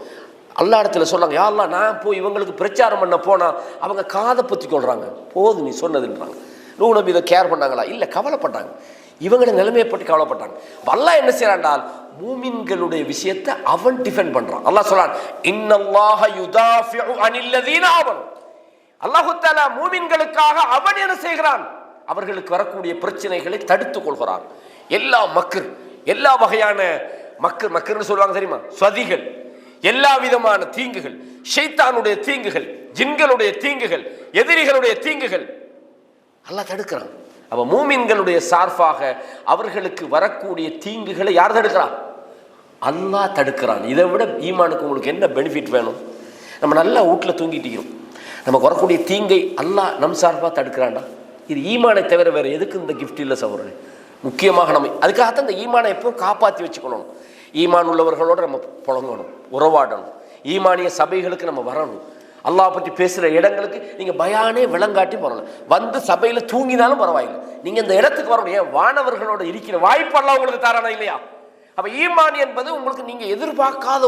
அல்லாஹ் இடத்துல சொன்னாங்க, யா அல்லாஹ் நான் போய் இவங்களுக்கு பிரச்சாரம் பண்ண போனா அவங்க காதை பற்றி கொள்றாங்க, போதும் நீ சொன்னதுன்றாங்க. நூஹ் நபி இதை கேர் பண்ணாங்களா? இல்லை, கவலைப்பட்டாங்க. இவங்களோட நிலைமையை பற்றி கவலைப்பட்டாங்க. அல்லாஹ் என்ன செய்யறாண்டால் மூமின்களுடைய விஷயத்தை அவன் டிஃபெண்ட் பண்றான். அல்லாஹ் சொல்றான், இன்னல்லாஹ யுதாஃபிஉ அனில்லதீன ஆமனு, அல்லாஹ் தஆலா மூமின்களுக்காக அவன் என்ன செய்கிறான்? அவர்களுக்கு வரக்கூடிய பிரச்சனைகளை தடுத்துக் கொள்கிறான். எல்லா வகையான மக்கள்னு சொல்லுவாங்க தெரியுமா, சதிகள், எல்லா விதமான தீங்குகள், ஷைத்தானுடைய தீங்குகள், ஜின்களுடைய தீங்குகள், எதிரிகளுடைய தீங்குகள் அல்லாஹ் தடுக்கிறான். அப்ப மூமின்களுடைய சார்பாக அவர்களுக்கு வரக்கூடிய தீங்குகளை யார் தடுக்கிறான்? அல்லாஹ் தடுக்கிறான். இதை விட ஈமானுக்கு உங்களுக்கு என்ன பெனிஃபிட் வேணும்? நம்ம நல்லா வீட்டில் தூங்கிட்டு இருக்கிறோம், நமக்கு வரக்கூடிய தீங்கை அல்லாஹ் நம் சார்பாக தடுக்கிறான்டா. இது ஈமானை தவிர வேற எதுக்கு இந்த கிஃப்ட் இல்லை சகோதரனே. முக்கியமாக நம்ம அதுக்காகத்தான் இந்த ஈமானை எப்பவும் காப்பாற்றி வச்சுக்கணும். ஈமான் உள்ளவர்களோடு நம்ம புழங்கணும், உறவாடணும். ஈமானிய சபைகளுக்கு நம்ம வரணும். அல்லாஹ் பற்றி பேசுகிற இடங்களுக்கு நீங்கள் பயானே விளங்காட்டி வரலாம். வந்து சபையில் தூங்கினாலும் பரவாயில்லை, நீங்கள் இந்த இடத்துக்கு வரணும். ஏன் வானவர்களோட இருக்கிற வாய்ப்பு அல்லாஹ் உங்களுக்கு தாரானா இல்லையா? அப்ப ஈமான் என்பது உங்களுக்கு நீங்க எதிர்பார்க்காத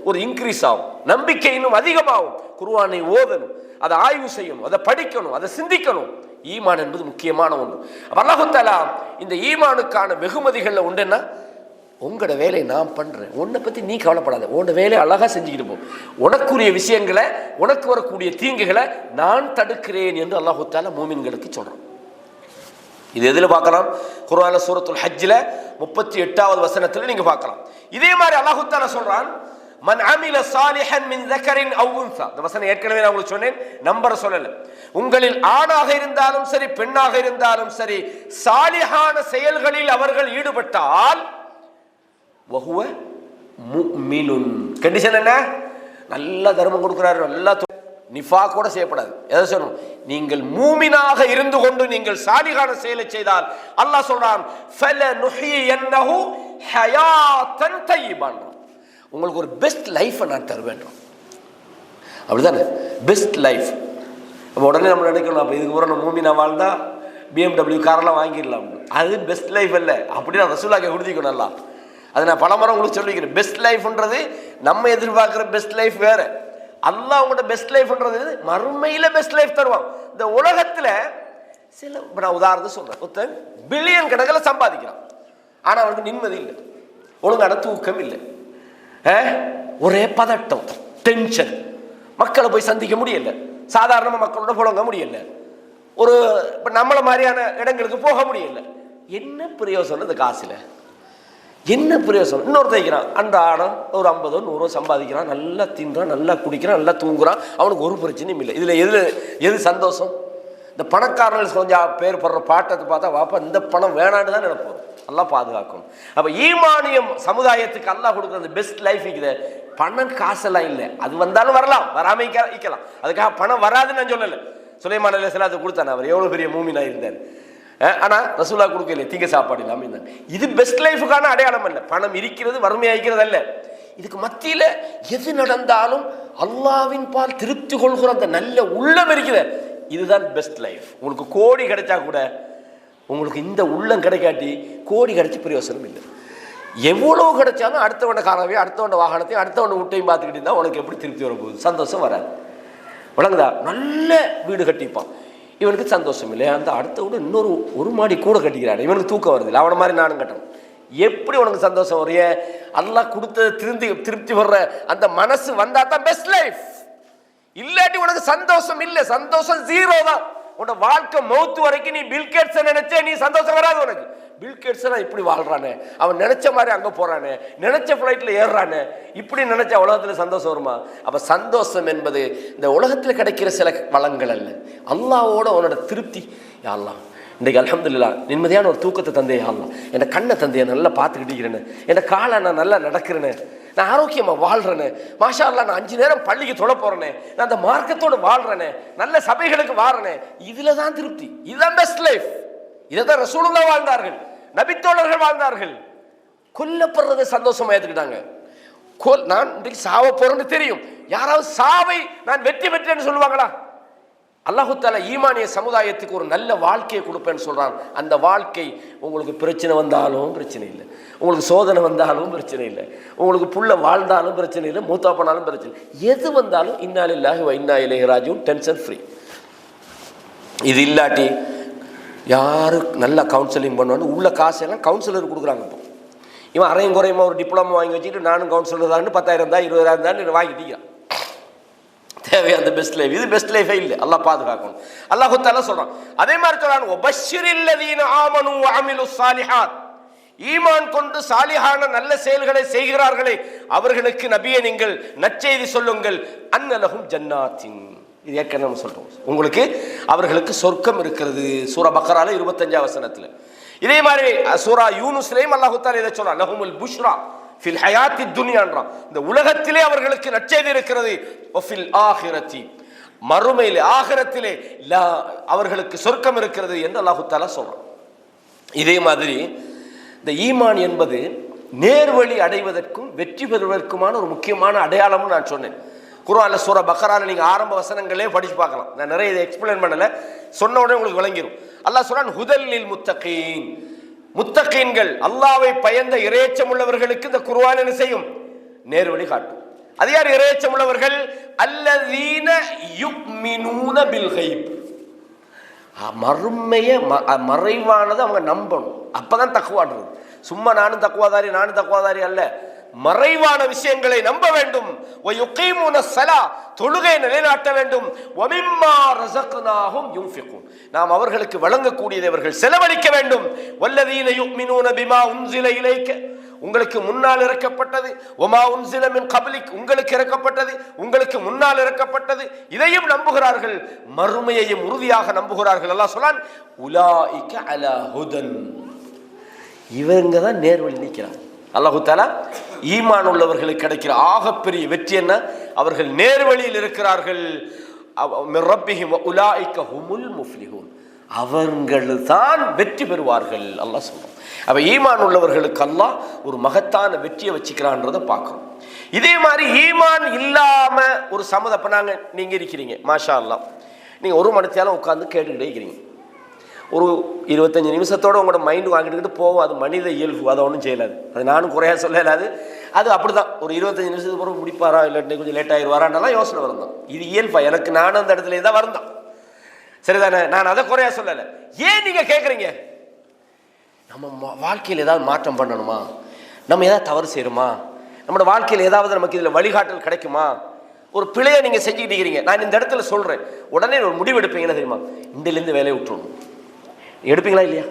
ஒரு இன்க்ரீஸ் ஆகும், நம்பிக்கை இன்னும் அதிகமாகும். குர்ஆனை ஓதணும், அதை ஆய்வு செய்யணும், அதை படிக்கணும், அதை சிந்திக்கணும். ஈமான் என்பது முக்கியமான ஒன்று. அப்ப அல்லாஹ் தஆலா இந்த ஈமானுக்கான வெகுமதிகள்ல உண்டுன்னா, உங்களோட வேலையை நான் பண்றேன், உன்னை பத்தி நீ கவலைப்படாத, உன்னோட வேலையை அழகா செஞ்சுக்கிட்டு போ, உனக்குரிய விஷயங்களை, உனக்கு வரக்கூடிய தீங்குகளை நான் தடுக்கிறேன் என்று அல்லாஹ் தஆலா மூமின்களுக்கு சொல்றான். இது எதில் பார்க்கலாம்? குர்ஆன்ல சூரத்துல் ஹஜ்ல 38வது வசனத்தில் நீங்க பார்க்கலாம். இதே மாதிரி அல்லாஹ் தஆலா சொல்றான், மன் அமில சாலிஹன் மின் ذكرٍ أو أنثى. இந்த வசனம் ஏற்கனவே நான் உங்களுக்கு சொன்னேன், நம்பர் சொல்லல. உங்களில் ஆணாக இருந்தாலும் சரி பெண்ணாக இருந்தாலும் சரி சாலிஹான செயல்களில் அவர்கள் ஈடுபட்டால் வஹுவ முஃமினுன். கண்டிஷன் என்ன? நல்ல தர்மம் கொடுக்கிறாரு, நல்லா நிஃபாக் கூட செய்யப்படாது. எதை சொல்லணும்? நீங்கள் மூமினாக இருந்து கொண்டு நீங்கள் சாலிகான செயலை செய்தால் அல்லாஹ் சொல்றான், ஃபலனுஹியன்னஹு ஹயாத்தன் தய்யிபான். உங்களுக்கு ஒரு பெஸ்ட் லைஃபை நான் தருவேன். அப்படிதானே? Best life. உடனே நம்ம நினைக்கணும், அப்போ இதுக்கு பூரா நம்ம மூமினா வாழ்ந்தா BMW காரெல்லாம் வாங்கிடலாம். அது பெஸ்ட் லைஃப் இல்லை. அப்படின்னு ரசூலுல்லாஹ் உறுதிக்கணும். நல்லா அதை நான் பலமுறை உங்களுக்கு சொல்லிக்கிறேன். பெஸ்ட் லைஃப்ன்றது நம்ம எதிர்பார்க்குற பெஸ்ட் லைஃப் வேற. அல்லாஹ் உங்களோட பெஸ்ட் லைஃப்ன்றது மறுமையில் பெஸ்ட் லைஃப் தருவான். இந்த உலகத்தில் சில, நான் உதாரணத்துக்கு சொல்றேன், ஒருத்தன் பில்லியன் கணக்கில் சம்பாதிக்கிறான், ஆனால் அவனுக்கு நிம்மதி இல்லை, ஒழுங்கான தூக்கம் இல்லை, ஒரே பதட்டம், டென்ஷன், மக்களை போய் சந்திக்க முடியல, சாதாரண மக்களோட புழங்க முடியல, ஒரு இப்போ நம்மளை மாதிரியான இடங்களுக்கு போக முடியல. என்ன பிரயோசனம் இந்த காசில்? என்ன பிரயோசனம்? இன்னொருத்த வைக்கிறான், அன்றாடம் ஒரு 50 100 சம்பாதிக்கிறான், நல்லா தின்றான், நல்லா குடிக்கிறான், நல்லா தூங்குறான், அவனுக்கு ஒரு பிரச்சனையும் இல்லை. இதில் எது சந்தோஷம்? இந்த பணக்காரர்கள் கொஞ்சம் பேர் படுற பாட்டத்தை பார்த்தா வாப்பா இந்த பணம் வேணான்னு தான் நினைப்போம். நல்லா பாதுகாக்கணும். அப்போ ஈமானியம் சமுதாயத்துக்கு அல்லாஹ் கொடுக்குற அந்த பெஸ்ட் லைஃப் இருக்குது. பணம் காசெல்லாம் இல்லை, அது வந்தாலும் வரலாம், வராமல் வைக்கலாம். அதுக்காக பணம் வராதுன்னு நான் சொல்லலை. சுலைமான் அலைஹிஸ்ஸலாம் கொடுத்தானே, அவர் எவ்வளோ பெரிய மூமினா இருந்தார். ஆனால் ரசூலா கொடுக்கல, திங்க சாப்பாடு இல்லாமல் இருந்தாங்க. இது பெஸ்ட் லைஃபுக்கான அடையாளம் அல்ல. பணம் இருக்கிறது வறுமையாகிறது அல்ல. இதுக்கு மத்தியில் எது நடந்தாலும் அல்லாஹ்வின் பால் திருப்தி கொள்கிற அந்த நல்ல உள்ளம் இருக்குது, இதுதான் பெஸ்ட் லைஃப். உங்களுக்கு கோடி கிடைச்சா கூட உங்களுக்கு இந்த உள்ளம் கிடைக்காட்டி கோடி கிடைச்சி பிரயோசனம் இல்லை. எவ்வளோ கிடைச்சாலும் அடுத்தவண்ட காரவையும் அடுத்தவண்ட வாகனத்தையும் அடுத்தவண்ட வீட்டையும் பார்த்துக்கிட்டு இருந்தால் உனக்கு எப்படி திருப்தி வரப்போகுது? சந்தோஷம் வராது. வழங்குதா? நல்ல வீடு கட்டிப்பான், இவனுக்கு சந்தோஷம் இல்லை. அந்த அடுத்த விட இன்னொரு ஒரு மாடி கூட கட்டிக்கிறான், இவனுக்கு தூக்கம் வருது இல்லை, அவனை மாதிரி நானும் கட்டணும். எப்படி உனக்கு சந்தோஷம் வரைய? அல்லாஹ் கொடுத்த திருப்தி வர்ற அந்த மனசு வந்தா தான் பெஸ்ட் லைஃப். இல்லாட்டி உனக்கு சந்தோஷம் இல்லை, சந்தோஷம் ஜீரோ தான். உன்னோட வாழ்க்கை மௌத்து வரைக்கும் நீ பில்கேட்ஸை நினைச்சே நீ சந்தோஷம் வராது உனக்கு. பில்கேட்ஸ் இப்படி வாழ்றானே, அவன் நினைச்ச மாதிரி அங்கே போறானே, நினைச்ச ஃப்ளைட்ல ஏறுறானே, இப்படி நினைச்ச உலகத்தில் சந்தோஷம் வருமா? அப்ப சந்தோஷம் என்பது இந்த உலகத்தில் கிடைக்கிற சில வளங்கள் அல்ல, அல்லாஹ்வோட உன்னோட திருப்தி. யா அல்லாஹ், இன்றைக்கு அல்ஹம்துலில்லாஹ் நிம்மதியான ஒரு தூக்கத்தை தந்தே, யா அல்லாஹ் என் கண்ணை தந்தையை நல்லா பார்த்துக்கிட்டேன், என் காலை நான் நல்லா நடக்கிறேன்னு, நான் ஆரோக்கியமாக வாழ்றேன்னு, மாஷா அல்லாஹ் நான் 5 நேரம் பள்ளிக்கு தொழ போறேனே, நான் அந்த மார்க்கத்தோடு வாழ்றேனே, நல்ல சபைகளுக்கு வாழறேனே, இதுல தான் திருப்தி. இதுதான் பெஸ்ட் லைஃப். இதைதான் ரசூலுல்லாஹ் வாழ்ந்தார்கள், நபித்தோழர்கள் வாழ்ந்தார்கள். கொல்லப்படுறதை சந்தோஷமா ஏற்றுக்கிட்டாங்க. நான் இன்றைக்கு சாவ போறேன்னு தெரியும், யாராவது சாவை நான் வெற்றி பெற்றேன்னு சொல்லுவாங்களா? அல்லாஹ் தஆலா ஈமானிய சமுதாயத்துக்கு ஒரு நல்ல வாழ்க்கையை கொடுப்பேன்னு சொல்றான். அந்த வாழ்க்கை உங்களுக்கு பிரச்சனை வந்தாலும் பிரச்சனை இல்லை, உங்களுக்கு சோதனை வந்தாலும் பிரச்சனை இல்லை, உங்களுக்கு புள்ள வாழ்ந்தாலும் பிரச்சனை இல்லை, மூத்தா போனாலும் பிரச்சனை, எது வந்தாலும் இன்னா லில்லாஹி வ இன்னா இலைஹி ராஜிஊன், டென்ஷன் ஃப்ரீ. இது இல்லாட்டி யாரு நல்லா கவுன்சிலிங் பண்ணுவான்னு உள்ள காசெல்லாம் கவுன்சிலர் கொடுக்குறாங்க. இப்போ இவன் அரையும் குறையுமா ஒரு டிப்ளமோ வாங்கி வச்சுக்கிட்டு நானும் கவுன்சிலர் தான் 10,000 தான் 20,000 தான் வாங்கிட்டீங்க. தேவையான பெஸ்ட் லைஃப் இது பெஸ்ட் லைஃபே இல்லை. அல்லாஹ் பாதுகாக்கணும். அல்லாஹ் தஆலா சொல்றான், அதே மாதிரி சொல்றான், வபஷ்ஷிரில் லதீன ஆமனூ வ அமிலுஸ் ஸாலிஹாத், ஈமான் கொண்டு சாலிஹான நல்ல செயல்களை செய்கிறார்களே அவர்களுக்கு நபியே நீங்கள் நற்செய்தி சொல்லுங்கள், அன்னலஹும் ஜன்னாத்தின். இது ஏற்கனவே நம்ம சொல்றோம், உங்களுக்கு அவர்களுக்கு சொர்க்கம் இருக்கிறது. சூரா பக்ரால 25ஆம் வசனத்துல. இதே மாதிரி சூரா யூனுஸ்லயும் அல்லாஹ் தஆலா இதை சொல்றான், லஹுமுல் புஷ்ரா ஃபில் ஹயாத்தி துன்யான்றான், இந்த உலகத்திலே அவர்களுக்கு நற்செய்தி இருக்கிறது, வஃபில் ஆகிரத்தி, மறுமையிலே ஆகிரத்திலே அவர்களுக்கு சொர்க்கம் இருக்கிறது என்று அல்லாஹ் தஆலா சொல்றான். இதே மாதிரி இந்த ஈமான் என்பது நேர்வழி அடைவதற்கும் வெற்றி பெறுவதற்குமான ஒரு முக்கியமான அடையாளம்னு நான் சொன்னேன். குர்ஆன்ல சூரா பக்ரால நீங்க ஆரம்ப வசனங்களே படிச்சு பார்க்கலாம். நான் நிறைய இதை எக்ஸ்பிளைன் பண்ணல, சொன்ன உடனே உங்களுக்கு விளங்கிடும். அல்லாஹ் சொல்றான், ஹுதல் லில் முத்தகீன், முத்தகீன்கள், அல்லாஹ்வை பயந்த இறையச்சம் உள்ளவர்களுக்கு இந்த குர்ஆன் என்ன செய்யும்? நேர்வழி காட்டும். அது யார் இறையச்சம் உள்ளவர்கள்? அல்லதீன யுக்மினூன பில் கைப். மறுமையை மறைவானது அவங்க நம்பணும். அப்பதான் தக்வான்றது. சும்மா நானும் தக்வாதாரி அல்ல, மறைவான விஷயங்களை நம்ப வேண்டும். தொழுகை நிலைநாட்ட வேண்டும். நாம் அவர்களுக்கு வழங்கக்கூடியதை அவர்கள் செலவழிக்க வேண்டும். வல்லதீன யுக்மினூன பிமா உன்சில இலைக்க, உங்களுக்கு முன்னால் இறக்கப்பட்டது, ஒமா உன்சில மின் கப்லிக், உங்களுக்கு இறக்கப்பட்டது, உங்களுக்கு முன்னால் இறக்கப்பட்டது, இதையும் நம்புகிறார்கள், மறுமையையும் உறுதியாக நம்புகிறார்கள். அல்லாஹ் சொல்றான், உலாயிக அலா ஹுதன், இவங்க தான் நேர்வழி நிற்கிறாங்க. அல்லாஹு தஆலா ஈமான் உள்ளவர்களுக்கு கிடைக்கிற ஆகப்பெரிய வெற்றி என்ன? அவர்கள் நேர்வழியில் இருக்கிறார்கள். அவர்கள் தான் வெற்றி பெறுவார்கள் அல்லாஹ் சொல்றான். அப்ப ஈமான் உள்ளவர்களுக்கு அல்லாஹ் ஒரு மகத்தான வெற்றியை வச்சுக்கிறான்றதை பார்க்கிறோம். இதே மாதிரி ஈமான் இல்லாம ஒரு சமூகம், நாங்க நீங்க இருக்கிறீங்க மாஷா அல்லாஹ், நீங்க ஒரு மணி நேரம் உட்கார்ந்து கேட்டுக்கிட்டே இருக்கிறீங்க. ஒரு 25 நிமிஷத்தோடு உங்களோட மைண்டு வாங்கிட்டுக்கிட்டு போவோம். அது மனித இயல்பு, அதை ஒன்றும் செய்யலாது. அது நானும் குறையா சொல்லலாது. அது அப்படிதான். ஒரு 25 நிமிஷத்துக்கு பிறகு முடிப்பாரா, இல்லாட்டி கொஞ்சம் லேட் ஆகிடுவாரான்றலாம் யோசனை வரந்தான். இது இயல்பா, எனக்கு நானும் அந்த இடத்துல தான் வருந்தான். சரிதானே? நான் அதை குறையா சொல்லலை. ஏன் நீங்க கேட்குறீங்க? நம்ம வாழ்க்கையில் ஏதாவது மாற்றம் பண்ணணுமா? நம்ம ஏதாவது தவறு செய்யணுமா? நம்மளோட வாழ்க்கையில் ஏதாவது நமக்கு இதில் வழிகாட்டல் கிடைக்குமா? ஒரு பிழையை நீங்க செஞ்சுக்கிட்டு இருக்கிறீங்க. நான் இந்த இடத்துல சொல்றேன், உடனே ஒரு முடிவு எடுப்பீங்கன்னா தெரியுமா? இந்திலிருந்து வேலையை விட்டுறணும். எடுப்பீங்களா இல்லையா?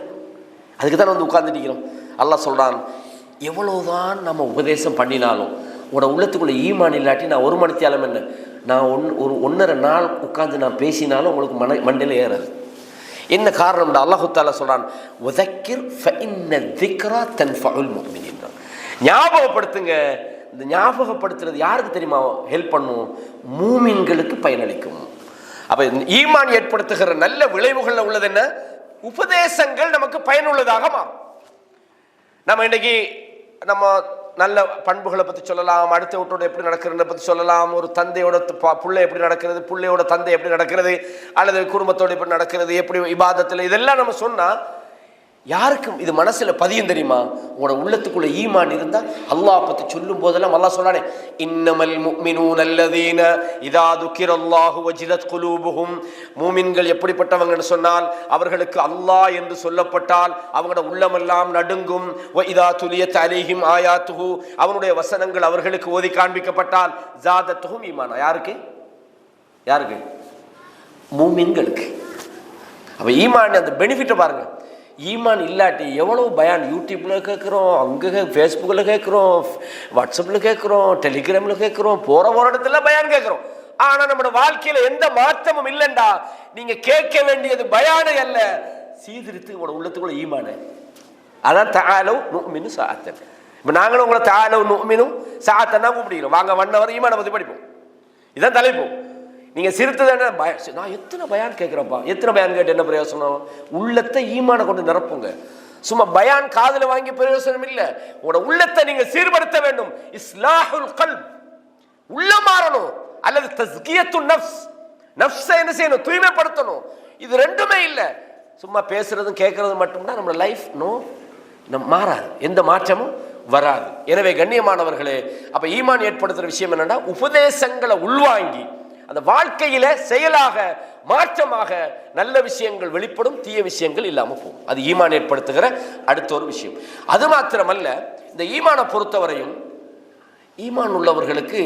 அதுக்கு தான் வந்து உட்கார்ந்துட்டு இருக்கிறோம். அல்லாஹ் சொல்றான், எவ்வளவுதான் நம்ம உபதேசம் பண்ணினாலும் உங்களோட உள்ளத்துக்குள்ள ஈமான் இல்லாட்டி நான் ஒரு மணித்தியாலம் என்ன, நான் ஒரு 1.5 நாள் உட்கார்ந்து நான் பேசினாலும் உங்களுக்கு மண்டையில் ஏறாது. என்ன காரணம்? அல்லாஹு தஆலா சொல்றான், வதக்கிர் ஃபஇன்ன திக்ரா தன்ஃபஉல் முஃமினீன். ஞாபகப்படுத்துங்க. இந்த ஞாபகப்படுத்துறது யாருக்கு தெரியுமா ஹெல்ப் பண்ணும்? மூமின்களுக்கு பயனளிக்கும். அப்ப ஈமான் ஏற்படுத்துகிற நல்ல விளைவுகள் உள்ளது என்ன? உபதேசங்கள் நமக்கு பயனுள்ளதாக மாறும். நம்ம இன்னைக்கு நம்ம நல்ல பண்புகளை பற்றி சொல்லலாம், அடுத்த வீட்டோட எப்படி நடக்கிறத பற்றி சொல்லலாம், ஒரு தந்தையோட பிள்ளை எப்படி நடக்கிறது, பிள்ளையோட தந்தை எப்படி நடக்கிறது, அல்லது குடும்பத்தோடு எப்படி நடக்கிறது, எப்படி இபாதத்தில், இதெல்லாம் நம்ம சொன்னால் யாருக்கும் இது மனசுல பதியும் தெரியுமா? உங்களோட உள்ளத்துக்குள்ள ஈமான் இருந்தா அல்லாஹ் பத்தி சொல்லும் போதெல்லாம் அல்லாஹ் சொல்றானே, இன்னமல் முஃமினூன அல்லதீன இதா துக்கிரல்லாஹு வஜிலத் குலூபுஹும். மூமின்கள் எப்படிப்பட்டவங்கன்னு சொன்னால், அவர்களுக்கு அல்லாஹ் என்று சொல்லப்பட்டால் அவங்களோட உள்ளமெல்லாம் நடுங்கும். வ இதா துலியத் அலைஹிம் ஆயாத்துஹு, அவனுடைய வசனங்கள் அவர்களுக்கு ஓதி காண்பிக்கப்பட்டால் ஜாதத்துஹும் ஈமானா. யாருக்கு? யாருக்கு? மூமின்களுக்கு. அப்ப ஈமான் அந்த பெனிஃபிட்டை பாருங்க. ஈமான் இல்லாட்டி எவ்வளோ பயான் யூடியூப்ல கேட்குறோம், அங்கே ஃபேஸ்புக்கில் கேட்குறோம், வாட்ஸ்அப்பில் கேட்குறோம், டெலிகிராமில் கேட்குறோம், போகிற இடத்துல பயான் கேட்குறோம். ஆனால் நம்மளோட வாழ்க்கையில் எந்த மாற்றமும் இல்லைண்டா, நீங்கள் கேட்க வேண்டியது பயானை அல்ல, சீர்திருத்து உங்களோட உள்ளத்துக்குள்ள ஈமானு. அதான் தஆலவ் நுஅ்மினு ஸாஅத்தன். இப்போ நாங்களும் உங்களை தஆலவ் நுஅ்மினு ஸாஅத்தன்னா கூப்பிடுகிறோம். வாங்க 1 hour ஈமானை பற்றி படிப்போம். இதான் தலைப்பு. நீங்க சிறுத்தது என்ன? நான் எத்தனை பயான் கேட்கிறப்பா, எத்தனை பயான் கேட்டு என்ன பிரயோசனம்? உள்ளத்தை ஈமான கொண்டு நிரப்புங்க. சும்மா பயான் காதுல வாங்கி பிரயோசனம் இல்லை. உங்களோட உள்ளத்தை நீங்க சீர்படுத்த வேண்டும். இஸ்லாஹுல் கல்ப், உள்ள மாறணும். அல்லது தஸ்கியத்துன் நஃப்ஸ், நஃப்ஸை என்ன செய்யணும்? தூய்மைப்படுத்தணும். இது ரெண்டுமே இல்லை. சும்மா பேசுறதும் கேட்கறதும் மட்டும்தான் நம்ம லைஃப் மாறாது, எந்த மாற்றமும் வராது. எனவே கண்ணியமானவர்களே, அப்ப ஈமான் ஏற்படுத்துற விஷயம் என்னன்னா, உபதேசங்களை உள்வாங்கி அந்த வாழ்க்கையில செயலாக மாற்றமாக நல்ல விஷயங்கள் வெளிப்படும், தீய விஷயங்கள் இல்லாம போகும். அது ஈமான் ஏற்படுத்துகிற அடுத்த ஒரு விஷயம். அது மாத்திரமல்ல, இந்த ஈமானை பொறுத்தவரையும் ஈமான் உள்ளவர்களுக்கு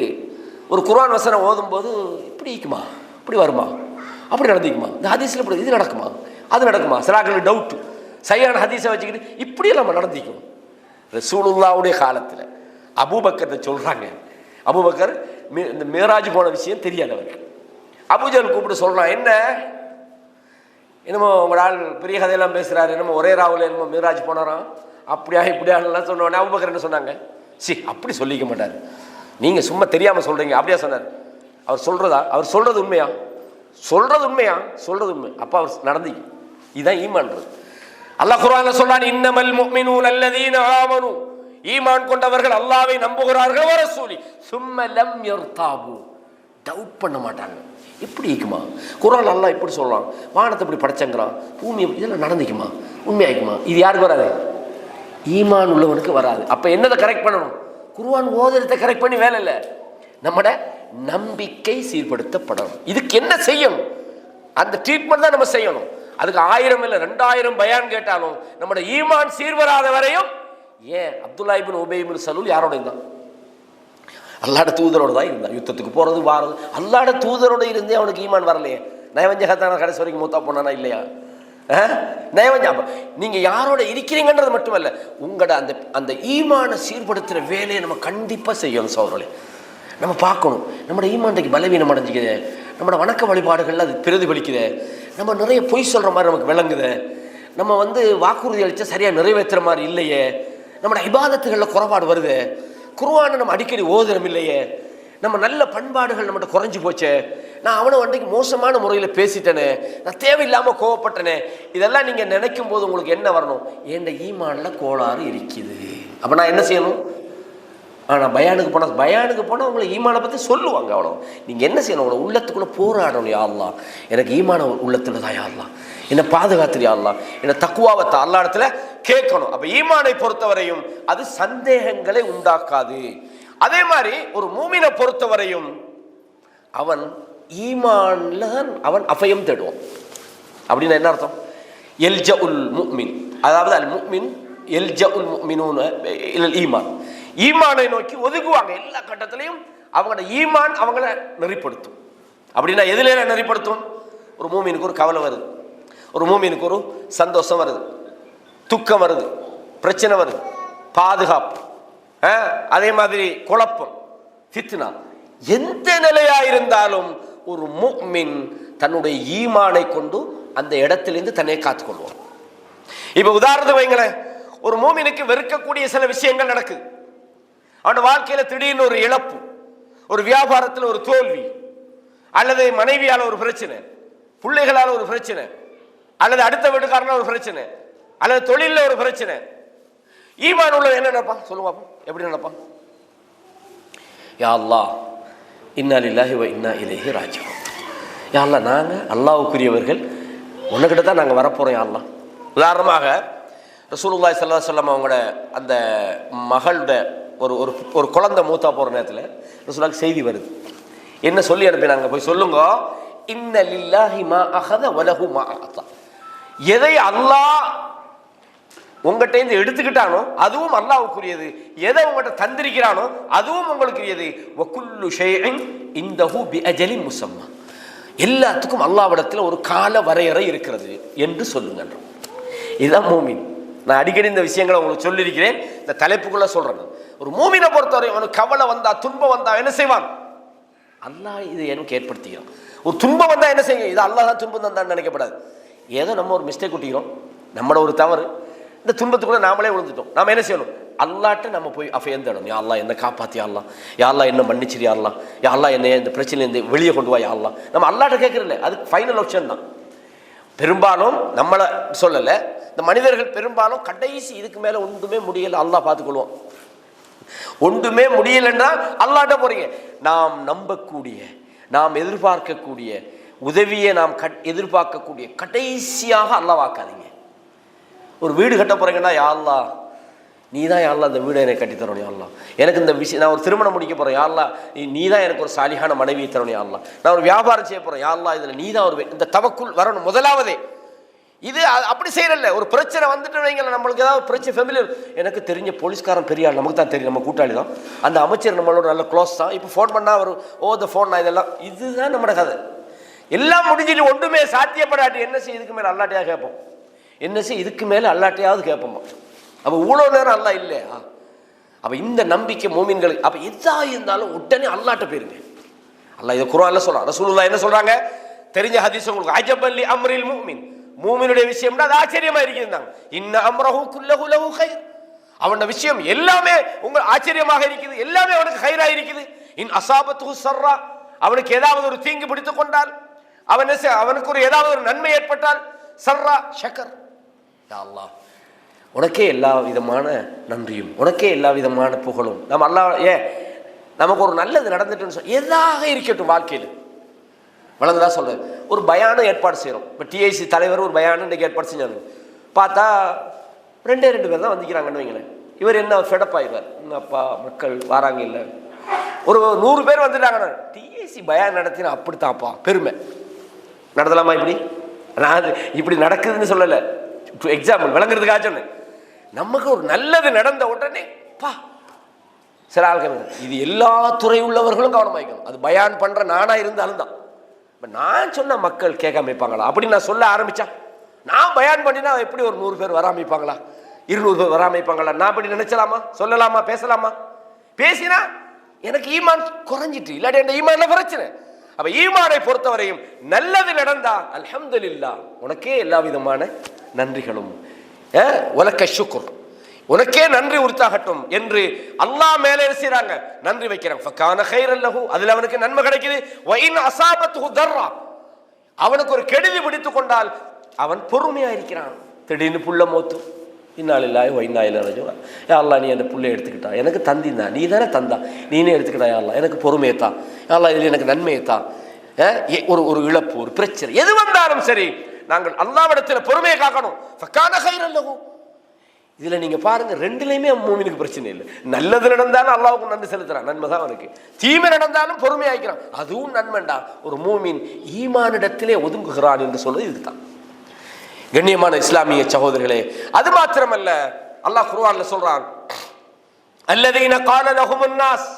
ஒரு குர்ஆன் வசனம் ஓதும் போது இப்படி இருக்குமா, இப்படி வருமா, அப்படி நடந்துக்குமா, இந்த ஹதீஸ்ல இப்படி இது நடக்குமா, அது நடக்குமா, சிலாக்களுக்கு டவுட், சரியான ஹதீஸை வச்சுக்கிட்டு இப்படியெல்லாம் நம்ம நடந்துக்கணும். ரசூலுல்லாஹ்வுடைய காலத்தில் அபூபக்கர் சொல்றாங்க, அபூபக்கர் இந்த மேராஜ் போன விஷயம் தெரியாது அவருக்கு. அபூஜல் கூப்பிட்டு சொல்றான், என்ன என்னமோ உங்களோட ஆள் பெரிய கதையெல்லாம் பேசுறாரு, என்னமோ ஒரே ராவில் என்னமோ மேராஜ் போனாராம், அப்படியா இப்படியாலாம் சொன்னோடனே அபூபக்கர் என்ன சொன்னாங்க, அப்படி சொல்லிக்க மாட்டார், நீங்க சும்மா தெரியாம சொல்றீங்க, அப்படியா சொன்னார். அவர் சொல்றது உண்மையா, சொல்றது உண்மை. அப்ப அவர் நடந்தீங்க. இதுதான் ஈமான்றது. அல்லாஹ் குர்ஆன்ல சொல்றான், இன்னமல் முஃமினூன அல்லதீன ஆமனு, ஈமான் கொண்டவர்கள் அல்லாஹ்வை நம்புகிறார்கள், வ ரசூலி சும்ம லம் யர்தாபு, டவுட் பண்ண மாட்டாங்க. எப்படி இருக்குமா? குர்ஆன் அல்லாஹ் இப்படி சொல்றான், வானத்தை இப்படி படைச்சங்கறான், பூமி இதெல்லாம் நடந்துக்குமா, உண்மையாக்குமா? இது யாருக்கு வராது? ஈமான் உள்ளவனுக்கு வராது. அப்போ என்னதை கரெக்ட் பண்ணணும்? குர்ஆன் ஓதுறதை கரெக்ட் பண்ணி வேலை இல்லை, நம்மட நம்பிக்கை சீர்படுத்தப்படணும். இதுக்கு என்ன செய்யணும்? அந்த ட்ரீட்மெண்ட் தான் நம்ம செய்யணும். அதுக்கு 1000 இல்லை 2000 பயான் கேட்டாலும் நம்மட ஈமான் சீர்வராத வரையும். ஏன் அப்துல்லா இப்னு உபை இப்னு சலூல் யாரோட இருந்தான்? அல்லாஹ்வுடைய தூதரோடு தான் இருந்தான். யுத்தத்துக்கு போகிறது வாரது அல்லாஹ்வுடைய தூதரோடு இருந்தே அவனுக்கு ஈமான் வரலையே. நயவஞ்சகத்தான கடைசி வரைக்கும் மூத்தா போனானா இல்லையா? நயவஞ்சம். நீங்கள் யாரோட இருக்கிறீங்கன்றது மட்டுமல்ல, உங்களோட அந்த அந்த ஈமானை சீர்படுத்துகிற வேலையை நம்ம கண்டிப்பாக செய்யணும் சகோதரர்களே. நம்ம பார்க்கணும், நம்மளோட ஈமான்றைக்கு பலவீனம் அடைஞ்சிக்குது, நம்மளோட வணக்க வழிபாடுகளில் அது பிரதிபலிக்குது, நம்ம நிறைய பொய் சொல்கிற மாதிரி நமக்கு விளங்குது, நம்ம வாக்குறுதி அளித்தா சரியாக நிறைவேற்றுற மாதிரி இல்லையே, நம்மளோட இபாதத்துகளில் குறைபாடு வருது, குர்ஆனை நம்ம அடிக்கடி ஓதுறோம் இல்லையே, நம்ம நல்ல பண்பாடுகள் நம்மகிட்ட குறைஞ்சி போச்சே, நான் அவனை அன்றைக்கு மோசமான முறையில் பேசிட்டேனே, நான் தேவையில்லாமல் கோவப்பட்டனே, இதெல்லாம் நீங்கள் நினைக்கும் போது உங்களுக்கு என்ன வரணும்? என் ஈமானில் கோளாறு இருக்குது. அப்போ நான் என்ன செய்யணும்? ஆனால் பயானுக்கு போனால் உங்களை ஈமானை பற்றி சொல்லுவாங்க. அவ்வளோ நீங்கள் என்ன செய்யணும்? உங்களை உள்ளத்துக்குள்ளே போராடணும். யா அல்லாஹ், எனக்கு ஈமான உள்ளத்தில் தான் யா அல்லாஹ், என்னை பாதுகாத்து யா அல்லாஹ், என்னை தக்குவாவத்தை அல்லா இடத்துல கேட்கணும். அப்போ ஈமானை பொறுத்தவரையும் அது சந்தேகங்களை உண்டாக்காது. அதே மாதிரி ஒரு மூமினை பொறுத்தவரையும் அவன் ஈமான்ல தான் அவன் அபயம் தேடுவான். அப்படின்னா என்ன அர்த்தம்? எல்ஜஉல் முஃமின், அதாவது அல் முஃமின் எல்ஜஉல் முஃமினூன இலல் ஈமான், ஈமானை நோக்கி ஒதுக்குவாங்க எல்லா கட்டத்திலையும். அவங்களோட ஈமான் அவங்கள நெறிப்படுத்தும். அப்படின்னா எதுல நெறிப்படுத்தும்? ஒரு மூமினுக்கு ஒரு கவலை வருது, ஒரு மூமினுக்கு ஒரு சந்தோஷம் வருது, துக்கம் வருது, பிரச்சனை வருது, பாதுகாப்பு, அதே மாதிரி குழப்பம், ஃபித்னா, எந்த நிலையா இருந்தாலும் ஒரு முஃமின் தன்னுடைய ஈமானை கொண்டு அந்த இடத்திலிருந்து தன்னை காத்துக்கொள்வான். இப்ப உதாரணத்துக்கு வைங்களேன், ஒரு மூமினுக்கு வெறுக்கக்கூடிய சில விஷயங்கள் நடக்குது. அவன் வாழ்க்கையில திடீர்னு ஒரு இழப்பு, ஒரு வியாபாரத்தில் ஒரு தோல்வி, அல்லது மனைவியால ஒரு பிரச்சனை, பிள்ளைகளால ஒரு பிரச்சனை, அல்லது அடுத்த வீட்டுக்காரனால ஒரு பிரச்சனை, அல்லது தொழில ஒரு பிரச்சனை. ஈமான் உள்ள என்ன நினைப்பான்? சொல்லுங்க எப்படி நினைப்பான்? யா அல்லாஹ், இன்னா லில்லாஹி வ இன்னா இலைஹி ராஜிஊன். யா அல்லாஹ், நாங்க அல்லாஹ்வுக்குரியவர்கள், உன்கிட்ட தான் நாங்கள் வரப்போறோம் யா அல்லாஹ். உதாரணமாக ரசூலுல்லாஹி ஸல்லல்லாஹு அலைஹி வஸல்லம் அவங்களோட அந்த மகளோட ஒரு ஒரு குழந்தை மூத்தா போற நேரத்தில் ரசூலுல்லாஹ்க்கு செய்தி வருது. என்ன சொல்லி அனுப்பினாங்க? போய் சொல்லுங்க, இன்ன லில்லாஹி மா அஹத வ லஹு மா அஅதா. எதை அல்லாஹ் உங்கள்கிட்ட எடுத்துக்கிட்டானோ அதுவும் அல்லாஹ்வுக்குரியது, எதை உங்கள்கிட்ட தந்திருக்கிறானோ அதுவும் உங்களுக்குரியது. வகுல்லு ஷைஇன் இன்தஹு பிஅஜலின் முஸம்மா, எல்லாத்துக்கும் அல்லாஹ்விடத்தில் ஒரு கால வரையறை இருக்கிறது என்று சொல்லுங்க. இதுதான் மூமின். நான் அடிக்கடி இந்த விஷயங்களை உங்களுக்கு சொல்லியிருக்கிறேன், இந்த தலைப்புக்குள்ள சொல்றேன். ஒரு மூமினை பொறுத்தவரை அவனுக்கு கவலை வந்தா, துன்பம் வந்தா என்ன செய்வான்? அல்லாஹ் இது எனக்கு ஏற்படுத்திக்கிறோம். ஒரு துன்பம் வந்தா என்ன செய்யும்? இது அல்லாஹ் தான் துன்பம் தந்தான்னு நினைக்கப்படாது. ஏதோ நம்ம ஒரு மிஸ்டேக் விட்டிக்கிறோம், நம்மளோட ஒரு தவறு, இந்த துன்பத்துக்குள்ள நாமளே விழுந்துட்டோம். நாம என்ன செய்யணும்? அல்லாட்ட நம்ம போய் அஃபயந்தணும். யா அல்லாஹ் என்ன காப்பாத்தி, யா அல்லாஹ், யா அல்லாஹ் என்ன மன்னிச்சிரு, யா அல்லாஹ், யா அல்லாஹ் என்ன இந்த பிரச்சனையிலேருந்து வெளியே கொண்டு வா யா அல்லாஹ். நம்ம அல்லாட்ட கேட்கறதில்ல, அது ஃபைனல் ஆப்ஷன் தான். பெரும்பாலும் நம்மளை சொல்லலை, இந்த மனிதர்கள் பெரும்பாலும் கடைசி இதுக்கு மேலே ஒன்றுமே முடியலை, அல்லாஹ் பார்த்துக்கொள்வோம். ஒன்றுமே முடியலைன்னா அல்லாட்ட போறீங்க. நாம் நம்பக்கூடிய, நாம் எதிர்பார்க்கக்கூடிய உதவியை நாம் எதிர்பார்க்கக்கூடிய கடைசியாக அல்லாஹ் வாக்காதீங்க. ஒரு வீடு கட்ட போறீங்கன்னா, யா அல்லாஹ் நீ தான் யா அல்லாஹ் இந்த வீடை எனக்கு கட்டித்தரணும் யா அல்லாஹ், எனக்கு இந்த விஷயம், நான் ஒரு திருமணம் முடிக்க போறேன் யா அல்லாஹ் நீ தான் எனக்கு ஒரு சாலிஹான மனைவியை தரணும் யா அல்லாஹ், நான் ஒரு வியாபாரம் செய்ய போறேன் யா அல்லாஹ் இதுல நீ தான் ஒரு, இந்த தவக்குல் வரணும் முதலாவதே. இது அப்படி செய்யறதில்ல. ஒரு பிரச்சனை வந்துட்டு வைங்களேன், நம்மளுக்கு ஏதாவது பிரச்சனை, ஃபேமிலியில் எனக்கு தெரிஞ்ச போலீஸ்காரன் பெரிய ஆள், நமக்கு தான் தெரியும், நம்ம கூட்டாளி தான், அந்த அமைச்சர் நம்மளோட நல்ல க்ளோஸ் தான், இப்போ ஃபோன் பண்ணா அவர் இந்த ஃபோன் நான் இதெல்லாம், இதுதான் நம்மளோட கதை. எல்லாம் முடிஞ்சிட்டு ஒன்றுமே சாத்தியப்படாட்டி என்ன செய்ய, இதுக்கு மேலே அல்லாட்டையாக கேட்போம், என்ன செய்ய இதுக்கு மேலே அல்லாட்டையாவது கேட்போமா? அப்போ இவ்வளோ நேரம் அல்லா இல்லையா? அப்போ இந்த நம்பிக்கை மூமின்களுக்கு. அப்போ எதாக இருந்தாலும் உடனே அல்லாட்ட போயிருங்க. அல்லாஹ் இதை குர்ஆன்ல சொல்றான், ரசூலுல்லாஹ் என்ன சொல்றாங்க? தெரிஞ்ச ஹதீஸ் உங்களுக்கு, அஜபல்லி அம்ரில் முஃமின், மூமினுடைய விஷயம்னா அது ஆச்சரியமா இருக்குதுன்னாங்க. இன்ன அம்ரஹு குல்லஹு லஹு கைர், அவனோட விஷயம் எல்லாமே உங்க ஆச்சரியமாக இருக்குது, எல்லாமே அவனுக்கு கைரா இருக்குது. இன் அஸாபத்துஹு ஸர்ரா, அவனுக்கு ஏதாவது ஒரு தீங்கு பிடித்துக் கொண்டால், அவனுக்கு ஒரு ஏதாவது ஒரு நன்மை ஏற்பட்டால், ஸர்ரா ஷக்கர், யா அல்லாஹ் உனக்கே எல்லா விதமான நன்றியும், உனக்கே எல்லா விதமான புகழும். நம்ம அல்லாஹ் நமக்கு ஒரு நல்லது நடந்துட்டுன்னு சொல்லி எதாக இருக்கட்டும் வாழ்க்கையில் வளர்ந்துதான் சொல்றேன். ஒரு பயான ஏற்பாடு செய்கிறோம். இப்போ டிஐசி தலைவர் ஒரு பயான இன்றைக்கு ஏற்பாடு செஞ்சாங்க. பார்த்தா 2 பேர் தான் வந்துக்கிறாங்கன்னு வைங்களேன். இவர் என்ன ஃபெடப்பாயிடுவார், அப்பா மக்கள் வராங்க இல்லை. ஒரு 100 பேர் வந்துட்டாங்க, டிஏசி பயான் நடத்தினா அப்படித்தான்ப்பா பெருமை. நடத்தலாமா இப்படி? நான் இப்படி நடக்குதுன்னு சொல்லலை, எக்ஸாம்பிள் விளங்குறதுக்காக சொன்னேன். நமக்கு ஒரு நல்லது நடந்த உடனே பா சில ஆள்கள் இது எல்லா துறை உள்ளவர்களும் கவனமாக்கணும். அது பயான் பண்ற நானா இருந்தாலும் தான். நான் சொன்ன மக்கள் கேட்காம இருப்பாங்களா அப்படி நான் சொல்ல ஆரம்பிச்சா, நான் பயான் பண்ணினா எப்படி ஒரு 100 பேர் வராம இருப்பாங்களா, 200 பேர் வராம இருப்பாங்களா? நான் அப்படி நினைச்சலாமா, சொல்லலாமா, பேசலாமா? பேசினா எனக்கு ஈமான் குறைஞ்சிட்டு, இல்லாட்டி என் ஈமான்ல பிரச்சனை. அப்ப ஈமானை பொறுத்தவரையும் நல்லது நடந்தா அல்ஹம்துலில்லாஹ், உனக்கே எல்லா விதமான நன்றிகளும், உலக ஷுக்ர், உனக்கே நன்றி உரித்தாகட்டும் என்று அல்லாஹ் மேலே செய்றாங்க, நன்றி வைக்கிறாங்க. ஃபகான கைரல் லஹு, அதுல அவனுக்கு நன்மை கிடைக்குது. வ இன் அஸாபத்துஹு தர்ரா, அவனுக்கு ஒரு கெடுதி பிடித்து கொண்டால் அவன் பொறுமையா இருக்கிறான். திடீர்னு புள்ள மௌத்து, இன்னாலில்லாஹி வ இன்னா இலைஹி ராஜிஊன். யா அல்லாஹ், நீ அந்த புள்ளை எடுத்துக்கிட்டா, எனக்கு தந்தினா, நீ தானே தந்தா, நீனே எடுத்துக்கிட்டா. யா அல்லாஹ், எனக்கு பொறுமையைத்தான். யா அல்லாஹ், இதில் எனக்கு நன்மையைத்தான். ஒரு இழப்பு, ஒரு பிரச்சனை எது வந்தாலும் சரி, நாங்கள் அல்லாஹ்விடத்தில் பொறுமையை காக்கணும். ஃபகான கைரல் லஹு, இதுல நீங்க பாருங்க, ரெண்டுலையுமே மூமினுக்கு பிரச்சனை இல்லை. நல்லது நடந்தாலும் அல்லாஹ்வுக்கு நன்றி செலுத்துறான், நன்மை தான் அவனுக்கு. தீமை நடந்தாலும் பொறுமையாக்கிறான், அதுவும் நன்மைண்டா. ஒரு மூமின் ஈமானிடத்திலே ஒதுங்குகிறான் என்று சொல்றது இதுதான். கண்ணியமான இஸ்லாமிய சகோதரர்களே, அது மாத்திரமல்ல, அல்லாஹ் குர்ஆன்ல சொல்றான், அல்லதீன கால லஹுமுன் நாஸ்.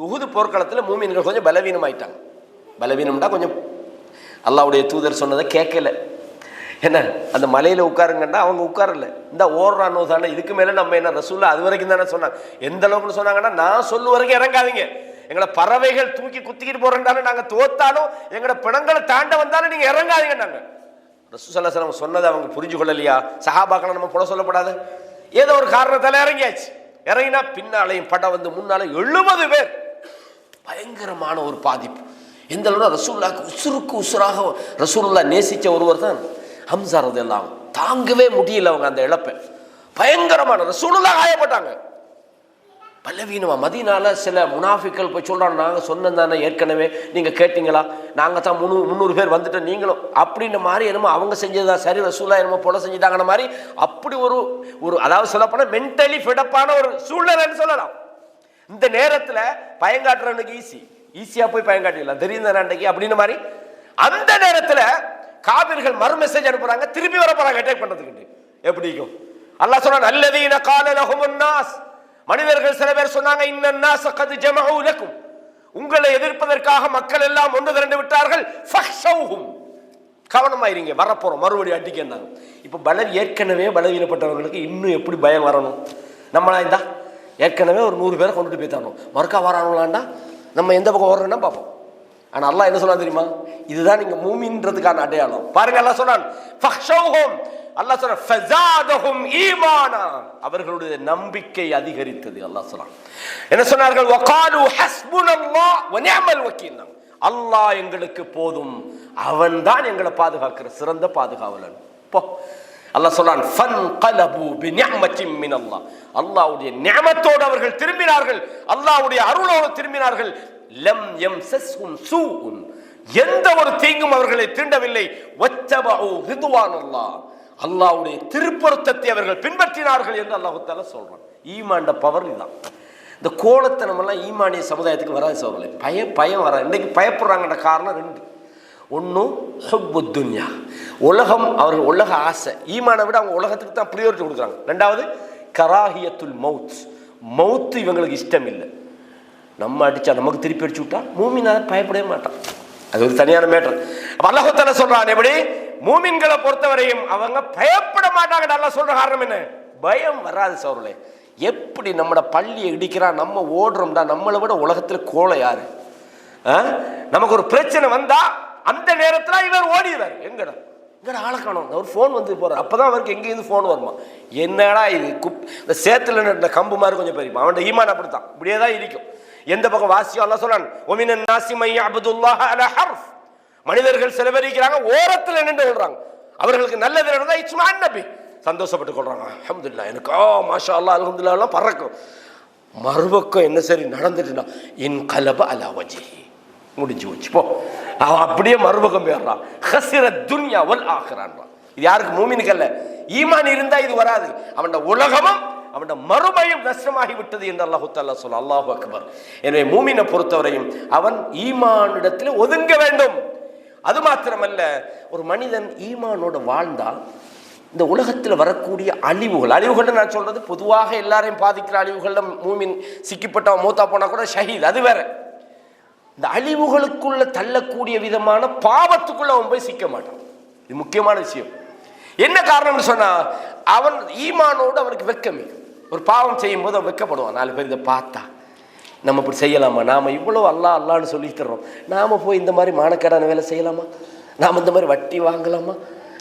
உஹுது போர்க்களத்தில் மூமின்கள் கொஞ்சம் பலவீனமாயிட்டாங்க. பலவீனம்டா கொஞ்சம் அல்லாஹ்வுடைய தூதர் சொன்னதை கேட்கல. என்ன, அந்த மலையில உட்காருங்கன்னா அவங்க உட்காரல, இந்த ஓடுறானோ தானே, இதுக்கு மேல நம்ம என்ன, ரசூலுல்லாஹ் அது வரைக்கும் தானே சொன்னாங்க. எந்த அளவுக்கு சொன்னாங்கன்னா, நான் சொல்லு வரைக்கும் இறங்காதீங்க, எங்களை பறவைகள் தூக்கி குத்திக்கிட்டு போறேன்டாலும், நாங்க தோத்தாலும் எங்களை பிணங்களை தாண்ட வந்தாலும் நீங்க இறங்காதீங்க. நாங்க ரசூலுல்லாஹி ஸல்லல்லாஹு அலைஹி வஸல்லம் சொன்னதை அவங்க புரிஞ்சு கொள்ளலையா? சஹாபாக்களை நம்ம புல சொல்லப்படாது, ஏதோ ஒரு காரணத்தால இறங்கியாச்சு. இறங்கினா பின்னாலையும் படம் வந்து முன்னாலே 70 பேர், பயங்கரமான ஒரு பாதிப்பு. எந்த அளவுக்கு ரசூலுல்லாஹ்க்கு உசுருக்கு உசுராக ரசூலுல்லாஹ் நேசிச்ச ஒருவர் தான் ஹம்ஸா ரலியல்லாஹு. தாங்கவே முடியல அவங்க அந்த இழப்பை, பயங்கரமான. ரசூலுல்லாஹ் காயப்பட்டாங்க, பலவீனமா. மதீனால சில முனாஃபிக்கள் போய் சொல்றாங்க, நாங்க சொன்னது தானே ஏற்கனவே, நீங்க கேட்டீங்களா, நாங்க தான் 300 பேர் வந்துட்டோம், நீங்களும் அப்படின்ற மாதிரி என்னமோ அவங்க செஞ்சதுதான் சரி, ரசூலுல்லாஹ் என்னமோ போல செஞ்சுட்டாங்கன்ற மாதிரி. அப்படி ஒரு அதாவது சொல்லப்போனா மென்டலி ஃபிடப்பான ஒரு சூழ்நிலைன்னு சொல்லலாம். இந்த நேரத்துல பயங்காட்டுறவனுக்கு ஈஸியா போய் பயங்காட்டிடலாம், தெரியும் தானே அன்றைக்கு அப்படின்னு மாதிரி. அந்த நேரத்துல காபிர்கள் மறு மெசேஜ் அனுப்புறாங்க, திருப்பி வர போறாங்க அட்டாக் பண்றதுக்கு. எப்படி இருக்கும்? அல்லாஹ் சொல்றான், அல்லதீன கால லஹுமுன் நாஸ், மனிதர்கள் சில பேர் சொன்னாங்க, இன்னன் நாஸ கத் ஜமஉ லக்கும், உங்களை எதிர்ப்பதற்காக மக்கள் எல்லாம் ஒன்று திரண்டு விட்டார்கள், ஃபக்ஷௌஹும், கவனமாயிருங்க, வரப்போறோம், மறுபடியும் அடிக்கன்னாங்க. இப்ப ஏற்கனவே பலவீனப்பட்டவர்களுக்கு இன்னும் எப்படி பயம் வரணும்? நம்மளா இருந்தா ஏற்கனவே ஒரு 100 பேரை கொண்டுட்டு போய் தரணும், மறுக்கா வரானுங்களாண்டா நம்ம எந்த பக்கம் ஓடுறோம்னா பார்ப்போம். ஆனா அல்லாஹ் என்ன சொல்றான் தெரியுமா? இதுதான் நீங்க மூமின்றதுக்கான அடையாளம். பாருங்க, அல்லாஹ் சொல்றான், ஃபக்ஷௌஹும், அல்லாஹ் சொல்றான், ஃபஸாதஹும் ஈமானா, அவர்களுடைய நம்பிக்கை அதிகரித்தது. அல்லாஹ் சொல்றான், என்ன சொன்னார்கள்? வகாலு ஹஸ்புனல்லாஹ் வ நிஅமல் வக்கீல், அல்லாஹ் எங்களுக்கு போதும், அவன்தான் எங்களை பாதுகாக்கிற சிறந்த பாதுகாவலன். போ, அல்லாஹ் சொல்றான், ஃபன்கலபு பிநிஅமத்தின் மினல்லாஹ், அல்லாஹ்வுடைய நிஅமத்தோடு அவர்கள் திரும்பினார்கள், அல்லாஹ்வுடைய அருளோடு திரும்பினார்கள். லம் யம்சஸ்ஹும் சூஉன், எந்த ஒரு தீங்கும் அவர்களை தீண்டவில்லை. வத்தபஉ ரிதுவானல்லாஹ், அல்லாஹ்வுடைய திருப்பொருத்தத்தை அவர்கள் பின்பற்றினார்கள் என்று அல்லாஹ் தஆலா சொல்றான். ஈமான்ட பவர் இதுதான். இந்த கோலத்தனம் எல்லாம் ஈமானிய சமுதாயத்துக்கு வராது சோழர்களே. பயம் வர, இன்னைக்கு பயப்படுறாங்கன்ற காரணம் 2. ஒன்னும் ஹுப்பு துன்யா, உலகம், அவர்கள் உலக ஆசை. ஈமானை விட அவங்க உலகத்துக்கு தான் ப்ரியாரிட்டி கொடுக்குறாங்க. 2வது கராஹியத்துல் மவுத், மவுத்து இவங்களுக்கு இஷ்டம் இல்லை. நம்ம அடிச்சா நமக்கு திருப்பி அடிச்சு விட்டா மூமினால பயப்படவே மாட்டான், அது ஒரு தனியான மேட்டர். அப்ப அல்லாஹ் தஆலா சொல்றான், எப்படி மூமின்களை பொறுத்தவரையும் அவங்க பயப்பட மாட்டாங்க. அல்லாஹ் சொல்ற காரணம் என்ன? பயம் வராது சோழர்களே. எப்படி நம்மட பள்ளியை இடிக்கிறான், நம்ம ஓடுறோம்டா, நம்மளை விட உலகத்துல கோலை யாரு? நமக்கு ஒரு பிரச்சனை வந்தா அந்த நேரத்துல இவர் ஓடிடுவார். எங்கடா ஆளக்கானோம், ஒரு ஃபோன் வந்து போறார், அப்பதான் அவருக்கு எங்கேயிருந்து ஃபோன் வருமா? என்னடா இது, இந்த சேத்துல நட்ட கம்பு மாதிரி கொஞ்சம் பெரியமா. அவன் ஈமான் அப்படித்தான், இப்படியே தான் இருக்கும். எந்த பக்கம் வாசியோ அல்லாஹ் சொல்றான், வமினன் நாஸி மை யஅபுதுல்லாஹ அலா ஹர்ஃப், மனிதர்கள் சில பேர் இருக்கிறாங்க ஓரத்துல நின்று சொல்றாங்க, அவர்களுக்கு நல்லது நடந்தா இஸ்மான் நபி சந்தோஷப்பட்டு கொள்றாங்க, அல்ஹம்துலில்லாஹ், எனக்கு மாஷா அல்லாஹ் அல்ஹம்துலில்லாஹ் எல்லாம் பறக்கும். மறுபக்கம் என்ன சரி நடந்துட்டுனா, இன் கலப அலா வஜ்ஹி, முடிஞ்சு வச்சு போ, அவன் அப்படியே மறுபக்கம் போயிடுறான். ஹஸிர துன்யா வல் ஆখিরাன், இது யாருக்கு? மூமினுக்கு அல்ல. ஈமான் இருந்தா இது வராது. அவன் உலகமும் அவன் மறுமையும் நஷ்டமாகி விட்டது என்று அல்லாஹு தஆலா சொல்ல. அல்லாஹு அக்பர். எனவே மூமினை பொறுத்தவரையும் அவன் ஈமானிடத்தில் ஒதுங்க வேண்டும். அது மாத்திரமல்ல, ஒரு மனிதன் ஈமானோட வாழ்ந்தால் இந்த உலகத்தில் வரக்கூடிய அழிவுகள் நான் சொல்றது பொதுவாக எல்லாரையும் பாதிக்கிற அழிவுகள்ல மூமின் சிக்கிப்பட்டவன் மூத்தா போனா கூட ஷஹீத், அது வேற. இந்த அழிவுகளுக்குள்ள தள்ளக்கூடிய விதமான பாவத்துக்குள்ள அவன் போய் சிக்க மாட்டான். இது முக்கியமான விஷயம். என்ன காரணம்னு சொன்னா, அவன் ஈமானோடு அவனுக்கு வெட்கமே. ஒரு பாவம் செய்யும் போது அவன் வெட்கப்படுவான். 4 பேர் இதை பார்த்தா நம்ம இப்படி செய்யலாமா, நாம இவ்வளவு அல்லாஹ் அல்லான்னு சொல்லி தர்றோம், நாம போய் இந்த மாதிரி மானக்கேடான வேலை செய்யலாமா, நாம் இந்த மாதிரி வட்டி வாங்கலாமா,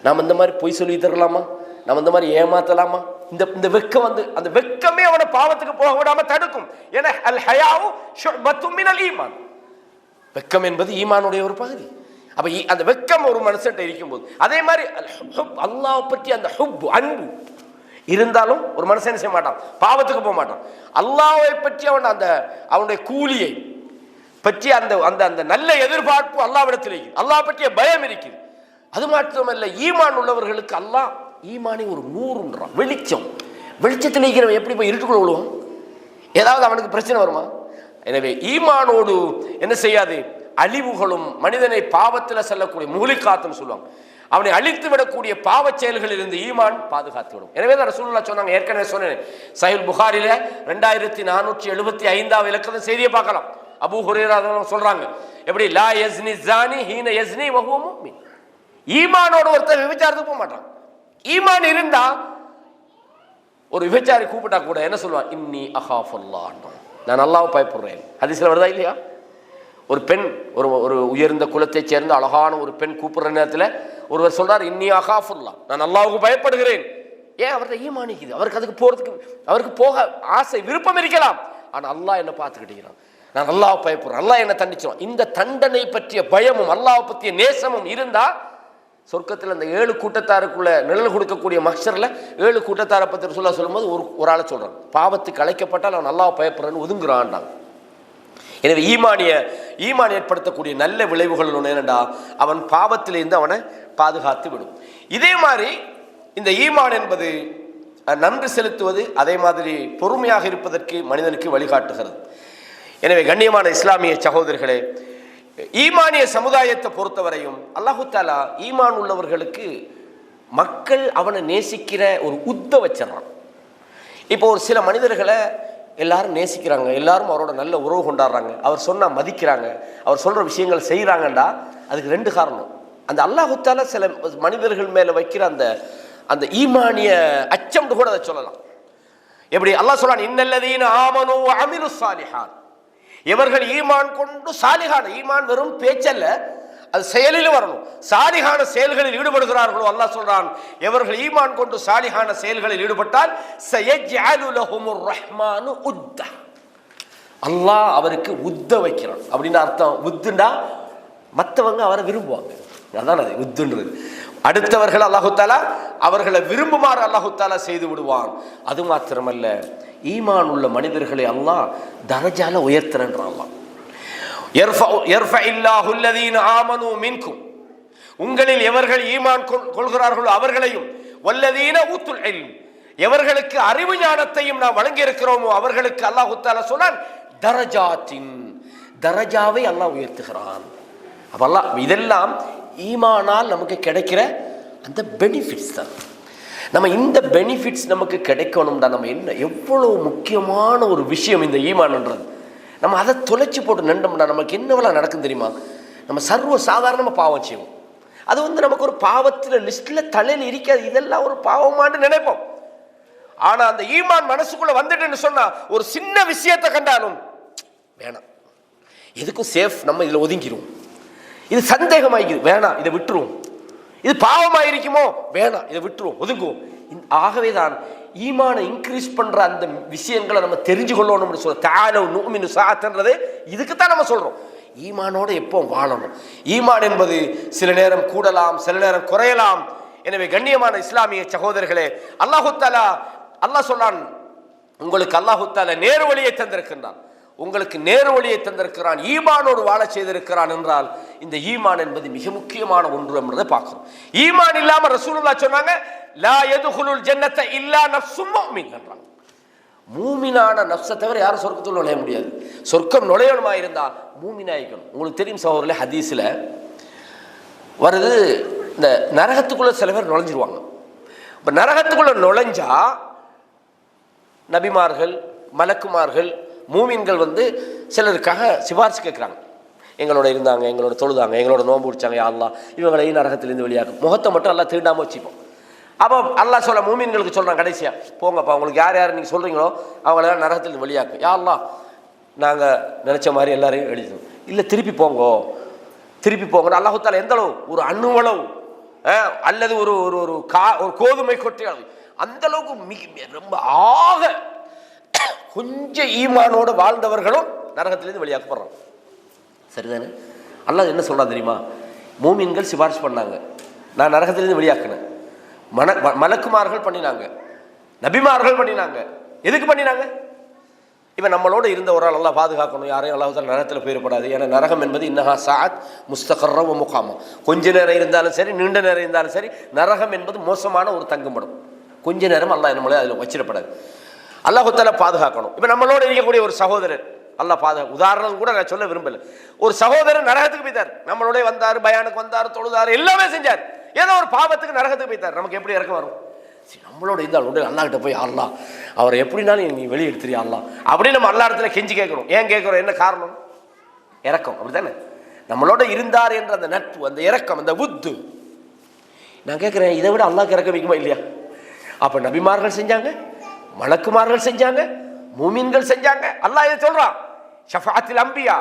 நாம் இந்த மாதிரி பொய் சொல்லி தரலாமா, நம்ம இந்த மாதிரி ஏமாத்தலாமா? இந்த வெக்கம் அந்த வெக்கமே அவனை பாவத்துக்கு போக விடாம தடுக்கும். ஏன்னா அல் ஹயாவு ஷுஅபத்தும் மினல் ஈமான், வெக்கம் என்பது ஈமானுடைய ஒரு பகுதி. அப்ப அந்த வெக்கம் ஒரு மனுஷன்ட்ட இருக்கும்போது, அதே மாதிரி அல்லாஹ் பற்றி அந்த ஹுப் அன்பு இருந்தாலும் ஒரு மனுஷன் செய்ய மாட்டான், பாவத்துக்கு போக மாட்டான். அல்லாஹ்வை பற்றி அவனுடைய கூலியை பற்றி அந்த நல்ல எதிர்பார்ப்பு அல்லாஹ்விடத்தில் இருக்குது. அல்லாஹ் பற்றிய பயம் இருக்குது. அது மாத்திரமல்ல, ஈமான் உள்ளவர்களுக்கு அல்லாஹ் ஈமானை ஒரு நூறுன்றான், வெளிச்சத்தில் இருக்கிறவன் எப்படி போய் இருட்டுக்குள்ள விழுவான்? ஏதாவது அவனுக்கு பிரச்சனை வருமா? எனவே ஈமானோடு என்ன செய்யாது, அழிவுகளும் மனிதனை பாவத்தில் செல்லக்கூடிய முஹ்லிகாத்துன்னு சொல்லுவாங்க, அவனை அழித்து விடக்கூடிய பாவ செயல்களில் இருந்து ஈமான் பாதுகாத்து விடும். எனவே தான் ரசூலுல்லாஹ் சொன்னாங்க, ஏற்கனவே சொன்னேன், சஹீஹ் புகாரில 2475வது இலக்கண செய்தியை பார்க்கலாம். அபூ ஹுரைரா சொல்றாங்க, எப்படி லா யஸ்னி ஸானி ஹீன யஸ்னி வ ஹுவ முஃமின். ஈமானோட ஒருத்தர் விபச்சாரத்துக்கு போக மாட்டான். ஈமான் இருந்தா ஒரு விபச்சாரி கூப்பிட்டா கூட என்ன சொல்லுவான், இன்னி அகாஃபுல்லாஹ், நான் அல்லாஹ்வை பயப்படுறேன். ஹதீஸ்ல வருதா இல்லையா? ஒரு பெண் ஒரு உயர்ந்த குலத்தை சேர்ந்த அழகான ஒரு பெண் கூப்பிடுற நேரத்தில் ஒருவர் சொல்றார், இன்னி அகாஃபுல்லாஹ், நான் அல்லாஹ்வுக்கு பயப்படுகிறேன். ஏன்? அவர்கிட்ட ஈமானிக்குது, அவருக்கு அதுக்கு போறதுக்கு அவருக்கு போக ஆசை விருப்பம் இருக்கலாம். ஆனா அல்லாஹ் என்ன பார்த்துக்கிட்டீங்கிறான், நான் அல்லாஹ்வை பயப்படுறேன், அல்லாஹ் என்ன தண்டிச்சிடும். இந்த தண்டனை பற்றிய பயமும் அல்லாஹ்வை பற்றிய நேசமும் இருந்தா சொர்க்கத்தில் அந்த 7 கூட்டத்தாருக்குள்ள நிழல் கொடுக்கக்கூடிய மஹ்ஷர்ல 7 கூட்டத்தாரை பற்றி ரசூலுல்லாஹ் சொல்லும்போது ஒரு ஆளை சொல்றான், பாவத்துக்கு அழைக்கப்பட்டால் அவன் அல்லாஹ்வை பயப்படுறேன்னு ஒதுங்குறான். எனவே ஈமான் ஏற்படுத்தக்கூடிய நல்ல விளைவுகள் ஒன்று என்னடா, அவன் பாவத்திலிருந்து அவனை பாதுகாத்து விடும். இதே மாதிரி இந்த ஈமான் என்பது நன்றி செலுத்துவது, அதே மாதிரி பொறுமையாக இருப்பதற்கு மனிதனுக்கு வழிகாட்டுகிறது. எனவே கண்ணியமான இஸ்லாமிய சகோதரர்களே, ஈமானிய சமுதாயத்தை பொறுத்தவரையும் அல்லாஹு தஆலா ஈமான் உள்ளவர்களுக்கு மக்கள் அவனை நேசிக்கிற ஒரு உத்த வச்சிடறான். இப்போ ஒரு சில மனிதர்களை எல்லாரும் நேசிக்கிறாங்க, எல்லாரும் அவரோட நல்ல உறவு கொண்டாடுறாங்க, அவர் சொன்னா மதிக்கிறாங்க, அவர் சொல்ற விஷயங்கள் செய்யறாங்கண்டா அதுக்கு 2 காரணம். அந்த அல்லாஹு தஆலா சில மனிதர்கள் மேல வைக்கிற அந்த ஈமானிய அச்சம் கூட அதை சொல்லலாம். எப்படி அல்லாஹ் சொல்றான், இன்னல்லதீன ஆமனூ வ அமிலுஸ் ஸாலிஹாத், எவர்கள் ஈமான் கொண்டு சாலிஹான, ஈமான் வெறும் பேச்சல்ல, அது செயலில் வரணும், சாலிஹான செயல்களில் ஈடுபடுகிறார்களோ அல்லாஹ் சொல்றான், எவர்கள் ஈமான் கொண்டு சாலிஹான செயல்களில் ஈடுபட்டால் சயஜ்அலு லஹுமுர் ரஹ்மானு உத்தா, அல்லாஹ் அவருக்கு உத்த வைக்கிறான். அப்படின்னு அர்த்தம். உத்துண்டா மற்றவங்க அவரை விரும்புவாங்க, அதான் அது உத்துன்றது. அடுத்தவர்கள் அல்லாஹு தஆலா அவர்களை விரும்புமாறு அல்லாஹு தஆலா செய்து விடுவான். அது மாத்திரமல்ல, ஈமான் உள்ள மனிதர்களை அல்லாஹ் தரஜால உயர்த்துறான். அல்லாஹ் யர்ஃபஇல்லாஹு அல்லதீன ஆமனூ மின்கும், உங்களில் எவர்கள் ஈமான் கொள்கிறார்களோ அவர்களையும், வல்லதீன ஊத்துல் இல்ம், எவர்களுக்கு அறிவு ஞானத்தையும் நாம் வழங்கி இருக்கிறோமோ அவர்களுக்கு அல்லாஹ் தஆலா சொன்னான் தரஜாத்தின், தரஜாவை அல்லாஹ் உயர்த்துகிறான். அப்ப அல்லாஹ் இதெல்லாம் ஈமானால் நமக்கு கிடைக்கிற அந்த பெனிஃபிட்ஸ் தான். நம்ம இந்த பெனிஃபிட்ஸ் நமக்கு கிடைக்கணும்டா, நம்ம என்ன எவ்வளவு முக்கியமான ஒரு விஷயம் இந்த ஈமான்ன்றது. நம்ம அதை தொலைச்சி போட்டு நின்றோம்டா நமக்கு என்னவெல்லாம் நடக்கும் தெரியுமா? நம்ம சர்வ சாதாரணமாக பாவம் செய்வோம், அது நமக்கு ஒரு பாவத்தில் லிஸ்ட்டில் தலையில் இருக்காது, இதெல்லாம் ஒரு பாவமான்னு நினைப்போம். ஆனால் அந்த ஈமான் மனசுக்குள்ளே வந்துட்டுன்னு சொன்னால் ஒரு சின்ன விஷயத்தை கண்டாலும் வேணாம், எதுக்கும் சேஃப், நம்ம இதில் ஒதுங்கிடுவோம். இது சந்தேகமாகிக்குது, வேணாம் இதை விட்டுருவோம். இது பாவமாயிருக்குமோ, வேணாம் இதை விட்டுருவோம், ஒதுங்குவோம். ஆகவே தான் ஈமானை இன்க்ரீஸ் பண்ற அந்த விஷயங்களை நம்ம தெரிஞ்சு கொள்ளணும்னு சொல்ல தஆலு நுமினு ஸாஅத்தன்றது இதுக்கு தான் நம்ம சொல்றோம். ஈமானோட எப்போ வாழணும். ஈமான் என்பது சில நேரம் கூடலாம், சில நேரம் குறையலாம். எனவே கண்ணியமான இஸ்லாமிய சகோதரர்களே, அல்லாஹ் சொல்றான், உங்களுக்கு அல்லாஹ் தஆலா நேர் வழியை தந்திருக்கின்றான். உங்களுக்கு நேர் வழியை தந்திருக்கிறான், ஈமானோடு வாழ செய்திருக்கிறான் என்றால் இந்த ஈமான் என்பது மிக முக்கியமான ஒன்று என்பதை பார்க்கிறோம். ஈமான் இல்லாம ரசூலுல்லாஹ் சொன்னாங்க, லா யதுகுலுல் ஜன்னத இல்லா நஃப்சும் முஃமின் என்றாங்க. மூமினான நஃப்ஸை தவிர யாரும் சொர்க்கத்தில் நுழைய முடியாது. சொர்க்கம் நுழையணுமா இருந்தா மூமினாயிக்கணும். உங்களுக்கு தெரியும் சகோதரர்களே, ஹதீஸ்ல வருது, இந்த நரகத்துக்குள்ள சில பேர் நுழைஞ்சிருவாங்க. இப்ப நரகத்துக்குள்ள நுழைஞ்சா நபிமார்கள், மலக்குமார்கள், மூமின்கள் சிலருக்காக சிபாரிசு கேட்குறாங்க. எங்களோட இருந்தாங்க, எங்களோட தொழுதாங்க, எங்களோட நோன்பு பிடிச்சாங்க, யா அல்லாஹ் இவங்களையும் நரகத்திலிருந்து வெளியாகும். முகத்தை மட்டும் எல்லாம் தீண்டாம வச்சுப்போம். அப்போ அல்லாஹ் சொல்ல மூமின்களுக்கு சொல்கிறான் கடைசியா, போங்கப்பா உங்களுக்கு யார் யார் நீங்கள் சொல்கிறீங்களோ அவங்களெல்லாம் நரகத்திலிருந்து வெளியாக்கும். யா அல்லாஹ் நாங்கள் நினச்ச மாதிரி எல்லாரையும் எழுதிடும். இல்லை திருப்பி போங்கோ, திருப்பி போங்க. அல்லாஹு தாலா எந்த அளவு, ஒரு அணுவளவு அல்லது ஒரு ஒரு ஒரு கோதுமை கொட்டை அந்த அளவுக்கு மிக ரொம்ப ஆக கொஞ்சம் ஈமானோடு வாழ்ந்தவர்களும் நரகத்திலிருந்து வெளியாக்கப்படுறாங்க. சரிதானே? அல்லாஹ் என்ன சொல்றா தெரியுமா? மூமின்கள் சிபாரிசு பண்ணாங்க, நான் நரகத்திலிருந்து வெளியாக்கினேன். மலக்குமார்கள் பண்ணினாங்க, நபிமார்கள் பண்ணினாங்க. எதுக்கு பண்ணினாங்க? இப்போ நம்மளோட இருந்த ஒரு ஆள் அல்லாஹ் பாதுகாக்கணும், யாரையும் அல்லாஹ் தாலா நரகத்தில் போயிடப்படாது. ஏன்னா நரகம் என்பது இன்னஹா சாத் முஸ்தகர்ர வ முகாமா, கொஞ்ச நேரம் இருந்தாலும் சரி, நீண்ட நேரம் இருந்தாலும் சரி, நரகம் என்பது மோசமான ஒரு தங்குமிடம். கொஞ்ச நேரம் அல்லாஹ் நம்மளே அதில் வச்சிடப்படாது. அல்லாஹ் தாலா பாதுகாக்கணும். இப்போ நம்மளோட இருக்கக்கூடிய ஒரு சகோதரர் அல்லாஹ் உதாரணம் கூட நான் சொல்ல விரும்பல. ஒரு சகோதரர் நரகத்துக்கு போய்த்தார், நம்மளோட வந்தார், பயானுக்கு வந்தார், தொழுதார், எல்லாமே செஞ்சார். ஏதோ ஒரு பாவத்துக்கு நரகத்துக்கு போய்த்தார். நமக்கு எப்படி இறக்கம் வரும்? நம்மளோட இருந்தால் உடனே அல்லா கிட்ட போய், அல்லாஹ் அவரை எப்படினாலும் நீ வெளியே எடுத்துறியா அல்லாஹ் அப்படின்னு நம்ம அல்லா இடத்துல கெஞ்சி கேட்கணும். ஏன் கேட்குறோம்? என்ன காரணம்? இறக்கம். அப்படித்தானே? நம்மளோட இருந்தார் என்ற அந்த நட்பு, அந்த இறக்கம், அந்த உத்து. நான் கேட்குறேன், இதை விட அல்லாஹ்க்கு இறக்கம் வைக்குமா இல்லையா? அப்போ நபிமார்கள் செஞ்சாங்க, மலக்குமார்கள் செஞ்சாங்க, மூமின்கள் செஞ்சாங்க. அல்லாஹ் இதை சொல்றான், ஷஃபாத்தில் அம்பியா.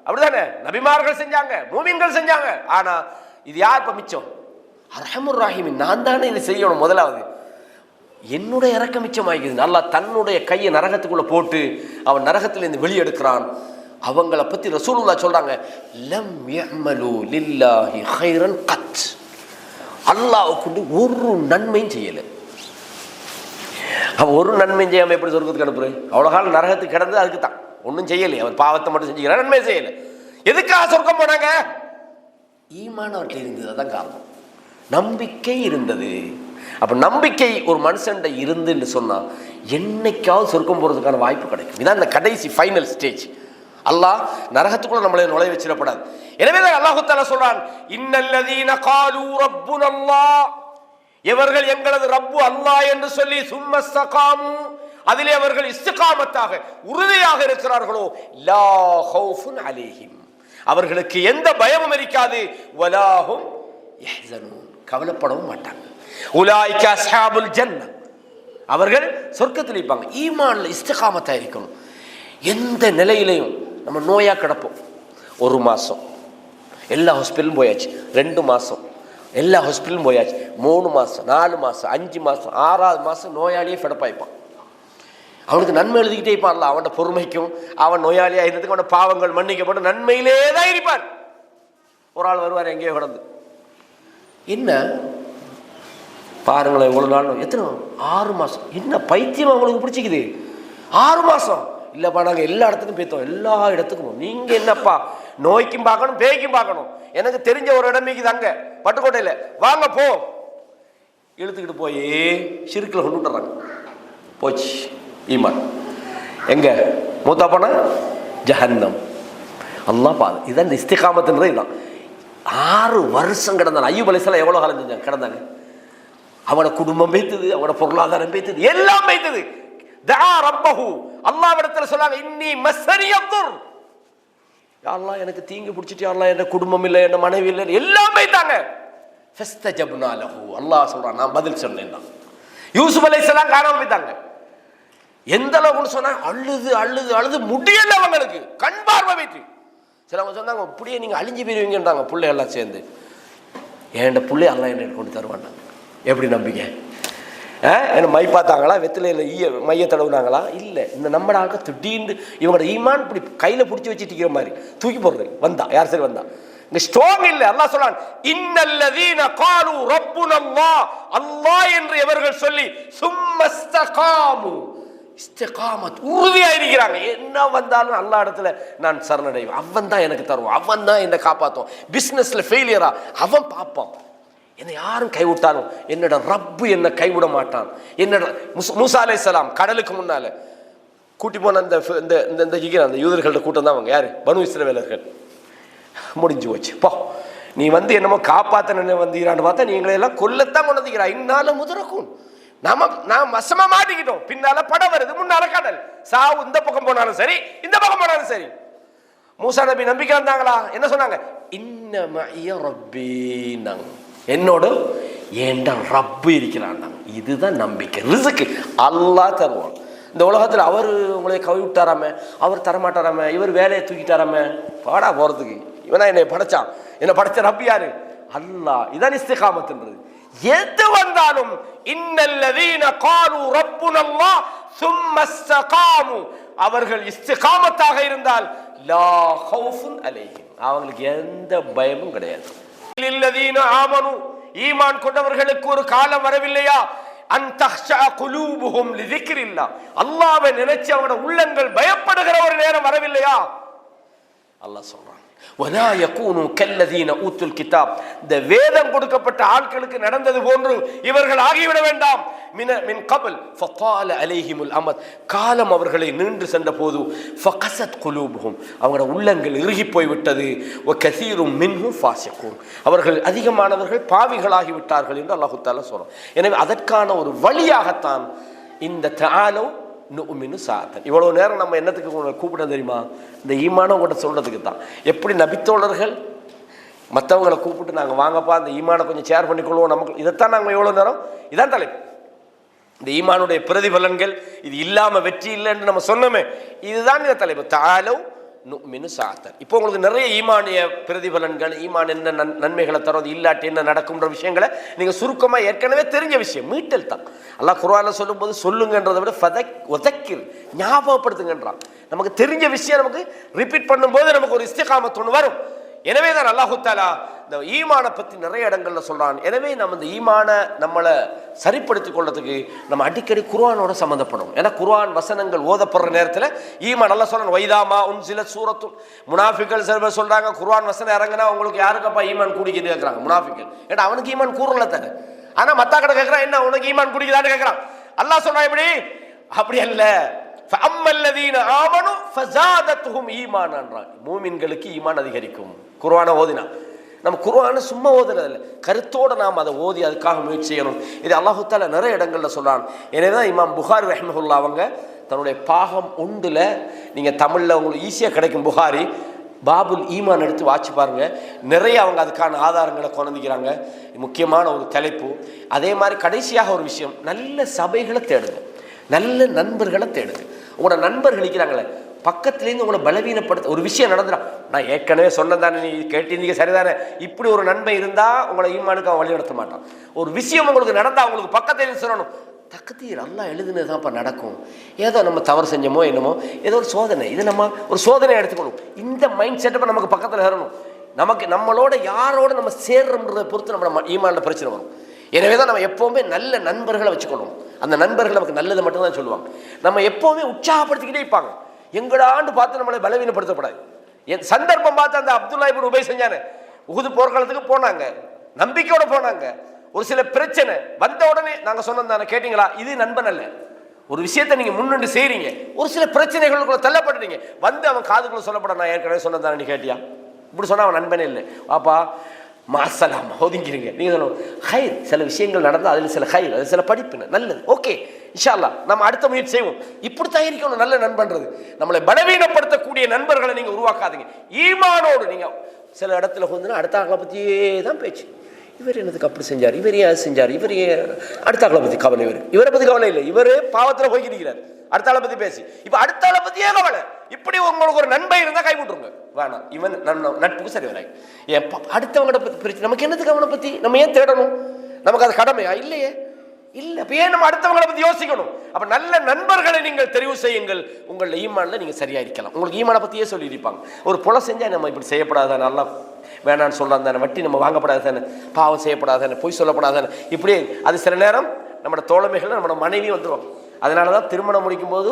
அப்படிதானே? நபிமார்கள் செஞ்சாங்க, மூமின்கள் செஞ்சாங்க. ஆனா இது யார் இப்ப மிச்சம்? அர்ஹமுர் ராஹிமின், நான் தானே இதை செய்யணும். முதலாவது என்னுடைய இறக்கம் மிச்சமாகிக்குது. அல்லாஹ் தன்னுடைய கையை நரகத்துக்குள்ள போட்டு அவன் நரகத்திலிருந்து வெளியெடுக்கிறான். அவங்கள பத்தி ரசூலுல்லாஹ் சொல்றாங்க, லம் யஅமலு லில்லாஹி கைரன் கத், அல்லாஹ்வுக்கு ஒரு நன்மையும் செய்யல. அவன் ஒரு நன்மையும் செய்யாம எப்படி சொர்க்கத்துக்கு அனுப்புறேன்? அவ்வளோ காலம் நரகத்துக்கு கிடந்து அதுக்கு தான் ஒன்றும் செய்யலை. அவன் பாவத்தை மட்டும் செஞ்சுக்கிறான், நன்மை செய்யலை. எதுக்காக சொர்க்கம் போனாங்க? ஈமான் அவர்கிட்ட இருந்தது, அதான் காரணம். நம்பிக்கை இருந்தது. அப்ப நம்பிக்கை ஒரு மனுஷன் இருந்துன்னு சொன்னா என்னைக்காவது சொர்க்கம் போறதுக்கான வாய்ப்பு கிடைக்கும். இதான் இந்த கடைசி ஃபைனல் ஸ்டேஜ். அல்லாஹ் நரகத்துக்குள்ள நம்மளை நுழைய வச்சிடப்படாது. எனவே தான் அல்லாஹ் தஆலா சொல்றான், இன்னல்லதீன காலூ ரப்புனல்லாஹ், எவர்கள் எங்களது ரப்பு அல்லாஹ் என்று சொல்லி சும்மஸ்தகாமு, அதிலே அவர்கள் இஸ்திகாமத்தாக உறுதியாக இருக்கிறார்களோ, லா ஹௌஃபுன் அலைஹிம், அவர்களுக்கு எந்த பயமும் இருக்காது, வலாஹும் யஹ்ஸனூன், கவலைப்படவும் மாட்டாங்க. உலாயிக அஸ்ஹாபுல் ஜன்னah, அவர்கள் சொர்க்கத்தில் இருப்பாங்க. ஈமான்ல இஸ்திகாமத்தா இருக்கணும். எந்த நிலையிலையும் நம்ம நோயா கிடப்போம், 1 மாசம் எல்லா ஹாஸ்பிட்டலும் போயாச்சு, 2 மாசம் எல்லா ஹாஸ்பிட்டலும் போயாச்சு, 3 மாசம் 4 மாசம் 5 மாசம் 6வது மாசம் நோயாளியே ஃபெடப்பாய்ப்பான். அவனுக்கு நன்மை எழுதிக்கிட்டே இருப்பான்ல, அவனோட பொறுமைக்கும் அவன் நோயாளியா இருந்ததுக்கு அவனோட பாவங்கள் மன்னிக்கப்பட்டு நன்மையிலே தான் இருப்பான். ஒரு ஆள் வருவார் எங்கேயோ கிடந்து, என்ன பாருங்களேன் இவ்வளவு நாள், எத்தனை 6 மாசம், என்ன பைத்தியம் அவங்களுக்கு பிடிச்சிக்குது? 6 மாசம் இல்லப்பா, நாங்கள் எல்லா இடத்துக்கும் போய்த்தோம், எல்லா இடத்துக்கும். நீங்க என்னப்பா, நோய்க்கும் பார்க்கணும், பேய்க்கும் பார்க்கணும். எனக்கு தெரிஞ்ச ஒரு இடம் இருக்குது அங்க பட்டுக்கோட்டையில், வாங்க போ, இழுத்துக்கிட்டு போய் ஷிர்கில் கொண்டு விட்டுறாங்க. போச்சு ஈமான். எங்க மூத்தா போனா ஜஹன்னம். அல்லாஹ் பாது. இதான் இந்த இஸ்திகாமத்துன்றது. இதுதான் 6 வருஷம் கிடந்தாங்க. அய்யூப் அலைஹிஸ்ஸலாம் எவ்வளவு காலம் செஞ்சாங்க? கிடந்தாங்க. அவனோட குடும்பம் வைத்தது, அவனோட பொருளாதாரம் வைத்தது, எல்லாம் வைத்தது. தஆ ரப்பஹு, அல்லாஹ்விடத்துல சொன்னாங்க, இன்னி மஸ்ஸனியத்துர், யா அல்லாஹ் எனக்கு தீங்கு பிடிச்சிட்டு, யா அல்லாஹ் என்ன குடும்பம் இல்லை, என்ன மனைவி இல்லை, எல்லாம் வைத்தாங்க. ஃபஸ்தஜப்னா லஹு, அல்லாஹ் சொல்றான், நான் பதில் சொன்னேன். யூசுப் அலைஹிஸ்ஸலாம் காணாம போய்த்தாங்க. எந்த அளவுக்கு சொன்னா, அழுது அழுது அழுது முடியல அவங்களுக்கு, கண் பார்வை வைத்து. சிலவங்க சொன்னாங்க, இப்படியே நீங்க அழிஞ்சு போயிருவீங்கன்றாங்க பிள்ளை எல்லாம் சேர்ந்து. என் பிள்ளை அல்லாஹ் என்ன கொண்டு தருவாங்க. எப்படி நம்பிக்கை? என்ன மை பார்த்தாங்களா? வெத்திலையில் மைய தடவுனாங்களா? இல்லை. இந்த நம்ம ஆளுக்க திடீர்னு இவங்களோட ஈமான் இப்படி கையில் பிடிச்சி வச்சுட்டு மாதிரி தூக்கி போடுறது. வந்தா யார் சரி வந்தா இங்க ஸ்ட்ராங் இல்லை. அல்லாஹ் சொல்றான், இன்னல்லதீன காலு ரப்புனல்லாஹ், அல்லாஹ் என்று எவர்கள் சொல்லி சும்மஸ்தகாமு, இஸ்திகாமத், உறுதியா இருக்கிறாங்க. என்ன வந்தாலும் அல்லாஹ் இடத்துல நான் சரணடைவேன், அவன் தான் எனக்கு தருவான், அவன் தான் என்னை காப்பாற்றுவான். பிசினஸ்ல ஃபெயிலியரா அவன் பார்ப்பான், என்னை யாரும் கைவிட்டாலும் என்னோட ரப்பு என்னை கைவிட மாட்டான். என்னோட மூசா அலைஹிஸ்ஸலாம் கடலுக்கு முன்னால கூட்டி போன அந்த யூதர்களோட கூட்டம் தான் அவங்க யாரு, பனு இஸ்ரவேலர்கள். முடிஞ்சு போச்சு, போ நீ வந்து என்னமோ காப்பாத்த வந்தீங்கன்னு பார்த்தா நீங்களை எல்லாம் கொல்லத்தான் கொண்டு வந்தீங்களா. இன்னால முதறக்கும் நாம் வசமா மாட்டிக்கிட்டோம். பின்னால படம் வருது, முன்னால கடல். சாவு இந்த பக்கம் போனாலும் சரி, இந்த பக்கம் போனாலும் சரி. மூசா நபி நம்பிக்கை வந்தாங்களா? என்ன சொன்னாங்க? இன்ன மஇய ரப்பி, என்னோட ஏண்ட ரப்பு இருக்கிறான். இதுதான் நம்பிக்கை. ரிஸ்க் அல்லாஹ் தருவான். இந்த உலகத்தில் அவர் உங்களை கவி விட்டாராம, அவர் தரமாட்டாராம, இவர் வேலையை தூக்கிட்டாராம, பாடா போறதுக்கு. இவனா என்னை படைச்சான், என்னை படைச்ச ரப்பு யாரு? அல்லாஹ். இதான் இஸ்திகாமத்ன்றது. எது வந்தாலும் இன்னல்லதீன காலு ரப்புனல்லாஹ் சும்ம இஸ்தகாமு, அவர்கள் இஸ்திகாமத்தாக இருந்தால் லா ஹவுஃபுன் அலைஹிம், அவங்களுக்கு எந்த பயமும் கிடையாது. இல்லதீன ஆமனு, ஈமான் கொண்டவர்களுக்கு ஒரு காலம் வரவில்லையா? அன் தஹ்ஷா குலூபுஹும் லிذிக்ரில்லாஹ், அல்லாஹ்வை நினைச்சு அவங்களோட உள்ளங்கள் பயப்படுகிற ஒரு நேரம் வரவில்லையா? அல்லாஹ் சொல்றான் வலா யகூனு கல்லதீன ஊத்துல் கிதாப், இந்த வேதம் கொடுக்கப்பட்ட ஆட்களுக்கு நடந்தது போன்று இவர்கள் ஆகிவிட வேண்டாம். மின் கபல் ஃபதால அலைஹிமுல் அமத், காலம் அவர்களை நீண்டு சென்ற போது ஃபகஸத் குலூபுஹும், அவங்களோட உள்ளங்கள் இறுகி போய் விட்டது. வ கஸீரும் மின்ஹும் ஃபாஸிகூன், அவர்கள் அதிகமானவர்கள் பாவிகளாகி விட்டார்கள் என்று அல்லாஹ் தஆலா சொல்றான். எனவே அதற்கான ஒரு வழியாகத்தான் இந்த தஆலு நுமினு சாத்தன். இவ்வளவு நேரம் நம்ம என்னத்துக்கு கூப்பிட தெரியுமா? இந்த ஈமான கூட சொல்றதுக்கு தான். எப்படி நபித்தோழர்கள் மற்றவங்களை கூப்பிட்டு நாங்கள் வாங்கப்பா இந்த ஈமானை கொஞ்சம் ஷேர் பண்ணிக்கொள்வோம் நமக்கு, இதைத்தான் நாங்கள் எவ்வளோ நேரம் இதான் தலைப்பு. இந்த ஈமானுடைய பிரதிபலன்கள், இது இல்லாமல் வெற்றி இல்லைன்னு நம்ம சொன்னோமே, இதுதான் இந்த தலைப்பு. தஆலவ் நுமினு சாத்தன். இப்போ உங்களுக்கு நிறைய ஈமானிய பிரதிபலன்கள், ஈமான் என்ன நன்மைகளை தரும், இல்லாட்டி என்ன நடக்கும்ன்ற விஷயங்களை நீங்கள் சுருக்கமாக ஏற்கனவே தெரிஞ்ச விஷயம், மீட்டல் தான். அல்லாஹ் குர்ஆன்ல சொல்லும்போது சொல்லுங்கன்றதை விட ஃபதக்கிர், ஞாபகப்படுத்துங்கன்றான். நமக்கு தெரிஞ்ச விஷயம் நமக்கு ரிப்பீட் பண்ணும்போது நமக்கு ஒரு இஸ்திகாமத் ஒன்று வரும். எனவே தான் அல்லாஹ் தஆலா இந்த ஈமானை பற்றி நிறைய இடங்கள்ல சொல்றான். எனவே நம்ம இந்த ஈமானை நம்மளை சரிப்படுத்திக் கொள்றதுக்கு நம்ம அடிக்கடி குர்ஆனோட சம்மந்தப்படும். ஏன்னா குர்ஆன் வசனங்கள் ஓதப்படுற நேரத்தில் ஈமான் அல்லாஹ் சொல்றான் வைதாமா உன்சில சூரத்துன், முனாஃபிக்கள் சிலர் சொல்றாங்க குர்ஆன் வசனம் இறங்கினா உங்களுக்கு யாருக்கப்பா ஈமான் கூடிக்குது கேட்குறாங்க முனாஃபிக்கள். ஏன்னா அவனுக்கு ஈமான் கூறல தானே, ஆனா மத்தா கடை கேட்குறான் என்ன உனக்கு ஈமான் குடிக்குதான்னு கேட்குறான். அல்லாஹ் சொல்றான் எப்படி? அப்படி அல்ல, ஃபஅம்மல்லதீன ஆமனு ஃபஸாதத்துஹும் ஈமானான்றான். மூமின்களுக்கு ஈமான் அதிகரிக்கும் குர்ஆனை ஓதினா. நம்ம குர்ஆனை சும்மா ஓதுறதில்லை, கருத்தோடு நாம் அதை ஓதி அதுக்காக முயற்சி செய்யணும். இது அல்லாஹ் தஆலா நிறைய இடங்கள்ல சொல்றான். எனவே தான் இமாம் புகாரி ரஹ்மத்துல்லாஹ் அவங்க தன்னுடைய பாகம் 1ல் நீங்கள் தமிழில் உங்களுக்கு ஈஸியாக கிடைக்கும் புகாரி பாபுல் ஈமான் எடுத்து வாட்சி பாருங்க, நிறைய அவங்க அதுக்கான ஆதாரங்களை கொண்டிருக்கிறாங்க. முக்கியமான ஒரு தலைப்பு. அதே மாதிரி கடைசியாக ஒரு விஷயம், நல்ல சபைகளை தேடுங்க, நல்ல நண்பர்களை தேடுங்க. உங்களோட நண்பர்கள் இருக்கிறாங்களே பக்கத்துலேருந்து உங்களை பலவீனப்படுத்த ஒரு விஷயம் நடந்துடா, நான் ஏற்கனவே சொன்னதானே, நீ கேட்டீங்க சரிதானே, இப்படி ஒரு நன்மை இருந்தால் உங்களை ஈமானுக்கு அவன் வழிநடத்த மாட்டான். ஒரு விஷயம் உங்களுக்கு நடந்தால் உங்களுக்கு பக்கத்தில் சொல்லணும், தக்கத்தீர் அல்லாஹ் எழுதுனதுதான்ப்பா நடக்கும், ஏதோ நம்ம தவறு செஞ்சோமோ என்னமோ, ஏதோ ஒரு சோதனை, இது நம்ம ஒரு சோதனை எடுத்துக்கணும். இந்த மைண்ட் செட்டப்பை நமக்கு பக்கத்தில் வரணும். நமக்கு நம்மளோட யாரோட நம்ம சேர்றோம்ன்றதை பொறுத்து நம்ம ஈமானில் பிரச்சனை வரும். எனவே தான் நம்ம எப்போவுமே நல்ல நண்பர்களை வச்சுக்கணும். அந்த நண்பர்கள் நமக்கு நல்லது மட்டும்தான் சொல்லுவாங்க. நம்ம எப்போவுமே உற்சாகப்படுத்திக்கிட்டே இருப்பாங்க. எங்கடாண்டு பார்த்து நம்மளை பலவீனப்படுத்தப்படாது. சந்தர்ப்பம் பார்த்து அந்த அப்துல்லா இப்னு உபை செஞ்சானே, உஹுது போர்க்களத்துக்கு போனாங்க, நம்பிக்கையோட போனாங்க. ஒரு சில பிரச்சனை வந்த உடனே நாங்கள் சொன்னோம் தானே, கேட்டீங்களா? இது நண்பன் அல்ல. ஒரு விஷயத்தை நீங்க முன்னின்று செய்றீங்க, ஒரு சில பிரச்சனைகளுக்குள்ள தள்ளப்படுறீங்க, வந்து அவன் காதுக்குள்ள சொல்லப்பட நான் ஏற்கனவே சொன்னது தானே, நீ கேட்டியா? இப்படி சொன்னா அவன் நண்பனே இல்லை. பாப்பா மாசலாம் ஒதுங்கிறீங்க. நீங்க சொல்லணும் ஹைர், சில விஷயங்கள் நடந்தால் அதில் சில ஹைர், அது சில படிப்பு நல்லது, ஓகே இன்ஷா அல்லாஹ் நம்ம அடுத்த முயற்சி செய்வோம். இப்படித்தான் இருக்கணும் நல்ல நண்பன்றது. நம்மளை பலவீனப்படுத்தக்கூடிய நண்பர்களை நீங்க உருவாக்காதீங்க. ஈமானோடு நீங்க சில இடத்துல வந்து அடுத்த ஆக்களை பற்றியே தான் பேச்சு, இவர் என்னதுக்கு அப்படி செஞ்சார், இவர் ஏன் அது செஞ்சார், இவர் அடுத்த ஆக்களை பற்றி கவலை, இவரை பற்றி கவலை இல்லை, இவர் பாவத்தில் போய்க்கிறார், அடுத்த ஆளை பற்றி பேசி இப்போ அடுத்த ஆளை பற்றியே கவலை. இப்படி உங்களுக்கு ஒரு நண்பை இருந்தால் கைவிட்டுருங்க, வேணாம் இவன் நட்புக்கு சரி வராங்க. ஏன் அடுத்தவங்களோட பற்றி பிரச்சனை, நமக்கு என்னதுக்கு அவனை பற்றி நம்ம ஏன் தேடணும்? நமக்கு அது கடமையா? இல்லையே, இல்லை. அப்போ ஏன் நம்ம அடுத்தவங்களை பற்றி யோசிக்கணும்? அப்போ நல்ல நண்பர்களை நீங்கள் தெரிவு செய்யுங்கள். உங்கள் ஈமானில் நீங்கள் சரியாக இருக்கலாம். உங்களுக்கு ஈமானை பற்றியே சொல்லியிருப்பாங்க. ஒரு பொலை செஞ்சால் நம்ம இப்படி செய்யப்படாத, நல்லா வேணான்னு சொல்லலாம் தானே, வட்டி நம்ம வாங்கப்படாது தானே, பாவம் செய்யப்படாது தானே, பொய் சொல்லப்படாது தானே, இப்படியே அது சில நேரம் நம்மளோட தோழமைகள் நம்மளோட மனைவி வந்துடுவாங்க, அதனால தான் திருமணம் முடிக்கும் போது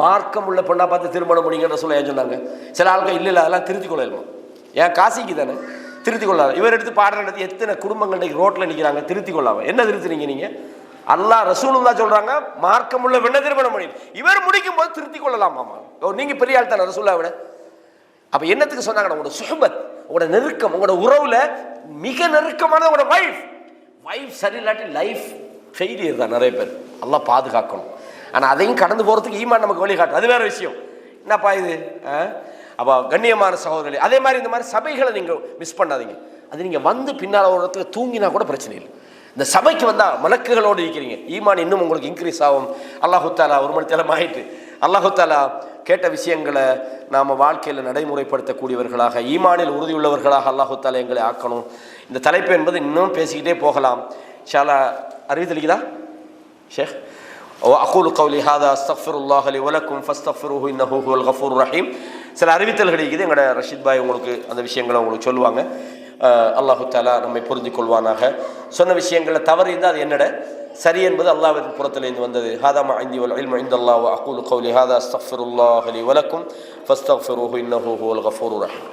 மார்க்கம் உள்ள பொண்ணா பார்த்து திருமணம் முடிங்கன்ற சொல்ல ஏன் சொன்னாங்க. சில ஆட்கள் இல்லை அதெல்லாம் திருத்திக் கொள்ளலாமா, ஏன் காசிக்கு தானே திருத்திக் கொள்ளாது. இவர் எடுத்து பாடம் நடத்தி எத்தனை குடும்பங்கள் ரோட்டில் நிற்கிறாங்க, திருத்திக் கொள்ளாம. என்ன திருத்துறீங்க நீங்கள்? அல்லாஹ் ரசூலுல்லாஹ் சொல்றாங்க மார்க்கம் உள்ள பெண்ணை திருமணம் முடியும். இவர் முடிக்கும் போது திருத்திக் கொள்ளலாமாமா. நீங்க பெரிய ஆள் தானே ரசூலுல்லாஹ் விட. அப்ப என்னத்துக்கு சொன்னாங்க, உங்களோட சுஹபத், உங்களோட நெருக்கம், உங்களோட உறவுல மிக நெருக்கமான உங்களோட வைஃப் சரியில்லாட்டி லைஃப் ஃபெயிலியர் தான் நிறைய பேர். அல்லாஹ் பாதுகாக்கணும். ஆனா அதையும் கடந்து போறதுக்கு ஈமான் நமக்கு வழிகாட்டும், அது வேற விஷயம். என்னப்பா இது? அப்போ கண்ணியமான சகோதரர்களே, அதே மாதிரி இந்த மாதிரி சபைகளை நீங்கள் மிஸ் பண்ணாதீங்க. அது நீங்கள் வந்து பின்னால் ஒரு இடத்துல தூங்கினா கூட பிரச்சனை இல்லை. இந்த சபைக்கு வந்தால் மலக்குகளோடு இருக்கிறீங்க, ஈமான் இன்னும் உங்களுக்கு இன்க்ரீஸ் ஆகும். அல்லாஹு தாலா ஒரு மணி நேரம் ஆகிட்டு, அல்லாஹு தாலா கேட்ட விஷயங்களை நாம் வாழ்க்கையில் நடைமுறைப்படுத்தக்கூடியவர்களாக, ஈமானில் உறுதியுள்ளவர்களாக அல்லாஹு தாலா எங்களை ஆக்கணும். இந்த தலைப்பு என்பது இன்னும் பேசிக்கிட்டே போகலாம். இன்ஷா அல்லாஹ் அறிவித்தளிக்குதா ஷேக்? وأقول قولي هذا أستغفر الله لي ولكم فاستغفروه إنه هو الغفور الرحيم. சில அறிவித்தல்கள் இருக்குது, எங்களோட ரஷீத் பாய் உங்களுக்கு அந்த விஷயங்களை உங்களுக்கு சொல்லுவாங்க. அல்லாஹு தாலா நம்மை புரிந்து கொள்வானாக. சொன்ன விஷயங்களை தவறு இருந்தால் அது என்னோட சரி என்பது அல்லாஹ்வின் புறத்திலிருந்து வந்தது. ஹாதா மா இந்தி வல் இல்மு இன்தல்லாஹ் வ அகூலு கௌலி ஹாதா அஸ்தக்ஃபிருல்லாஹ லி வலக்கும் ஃபஸ்தக்ஃபிரூஹு இன்னஹு ஹுவல் கஃபூருர் ரஹீம்.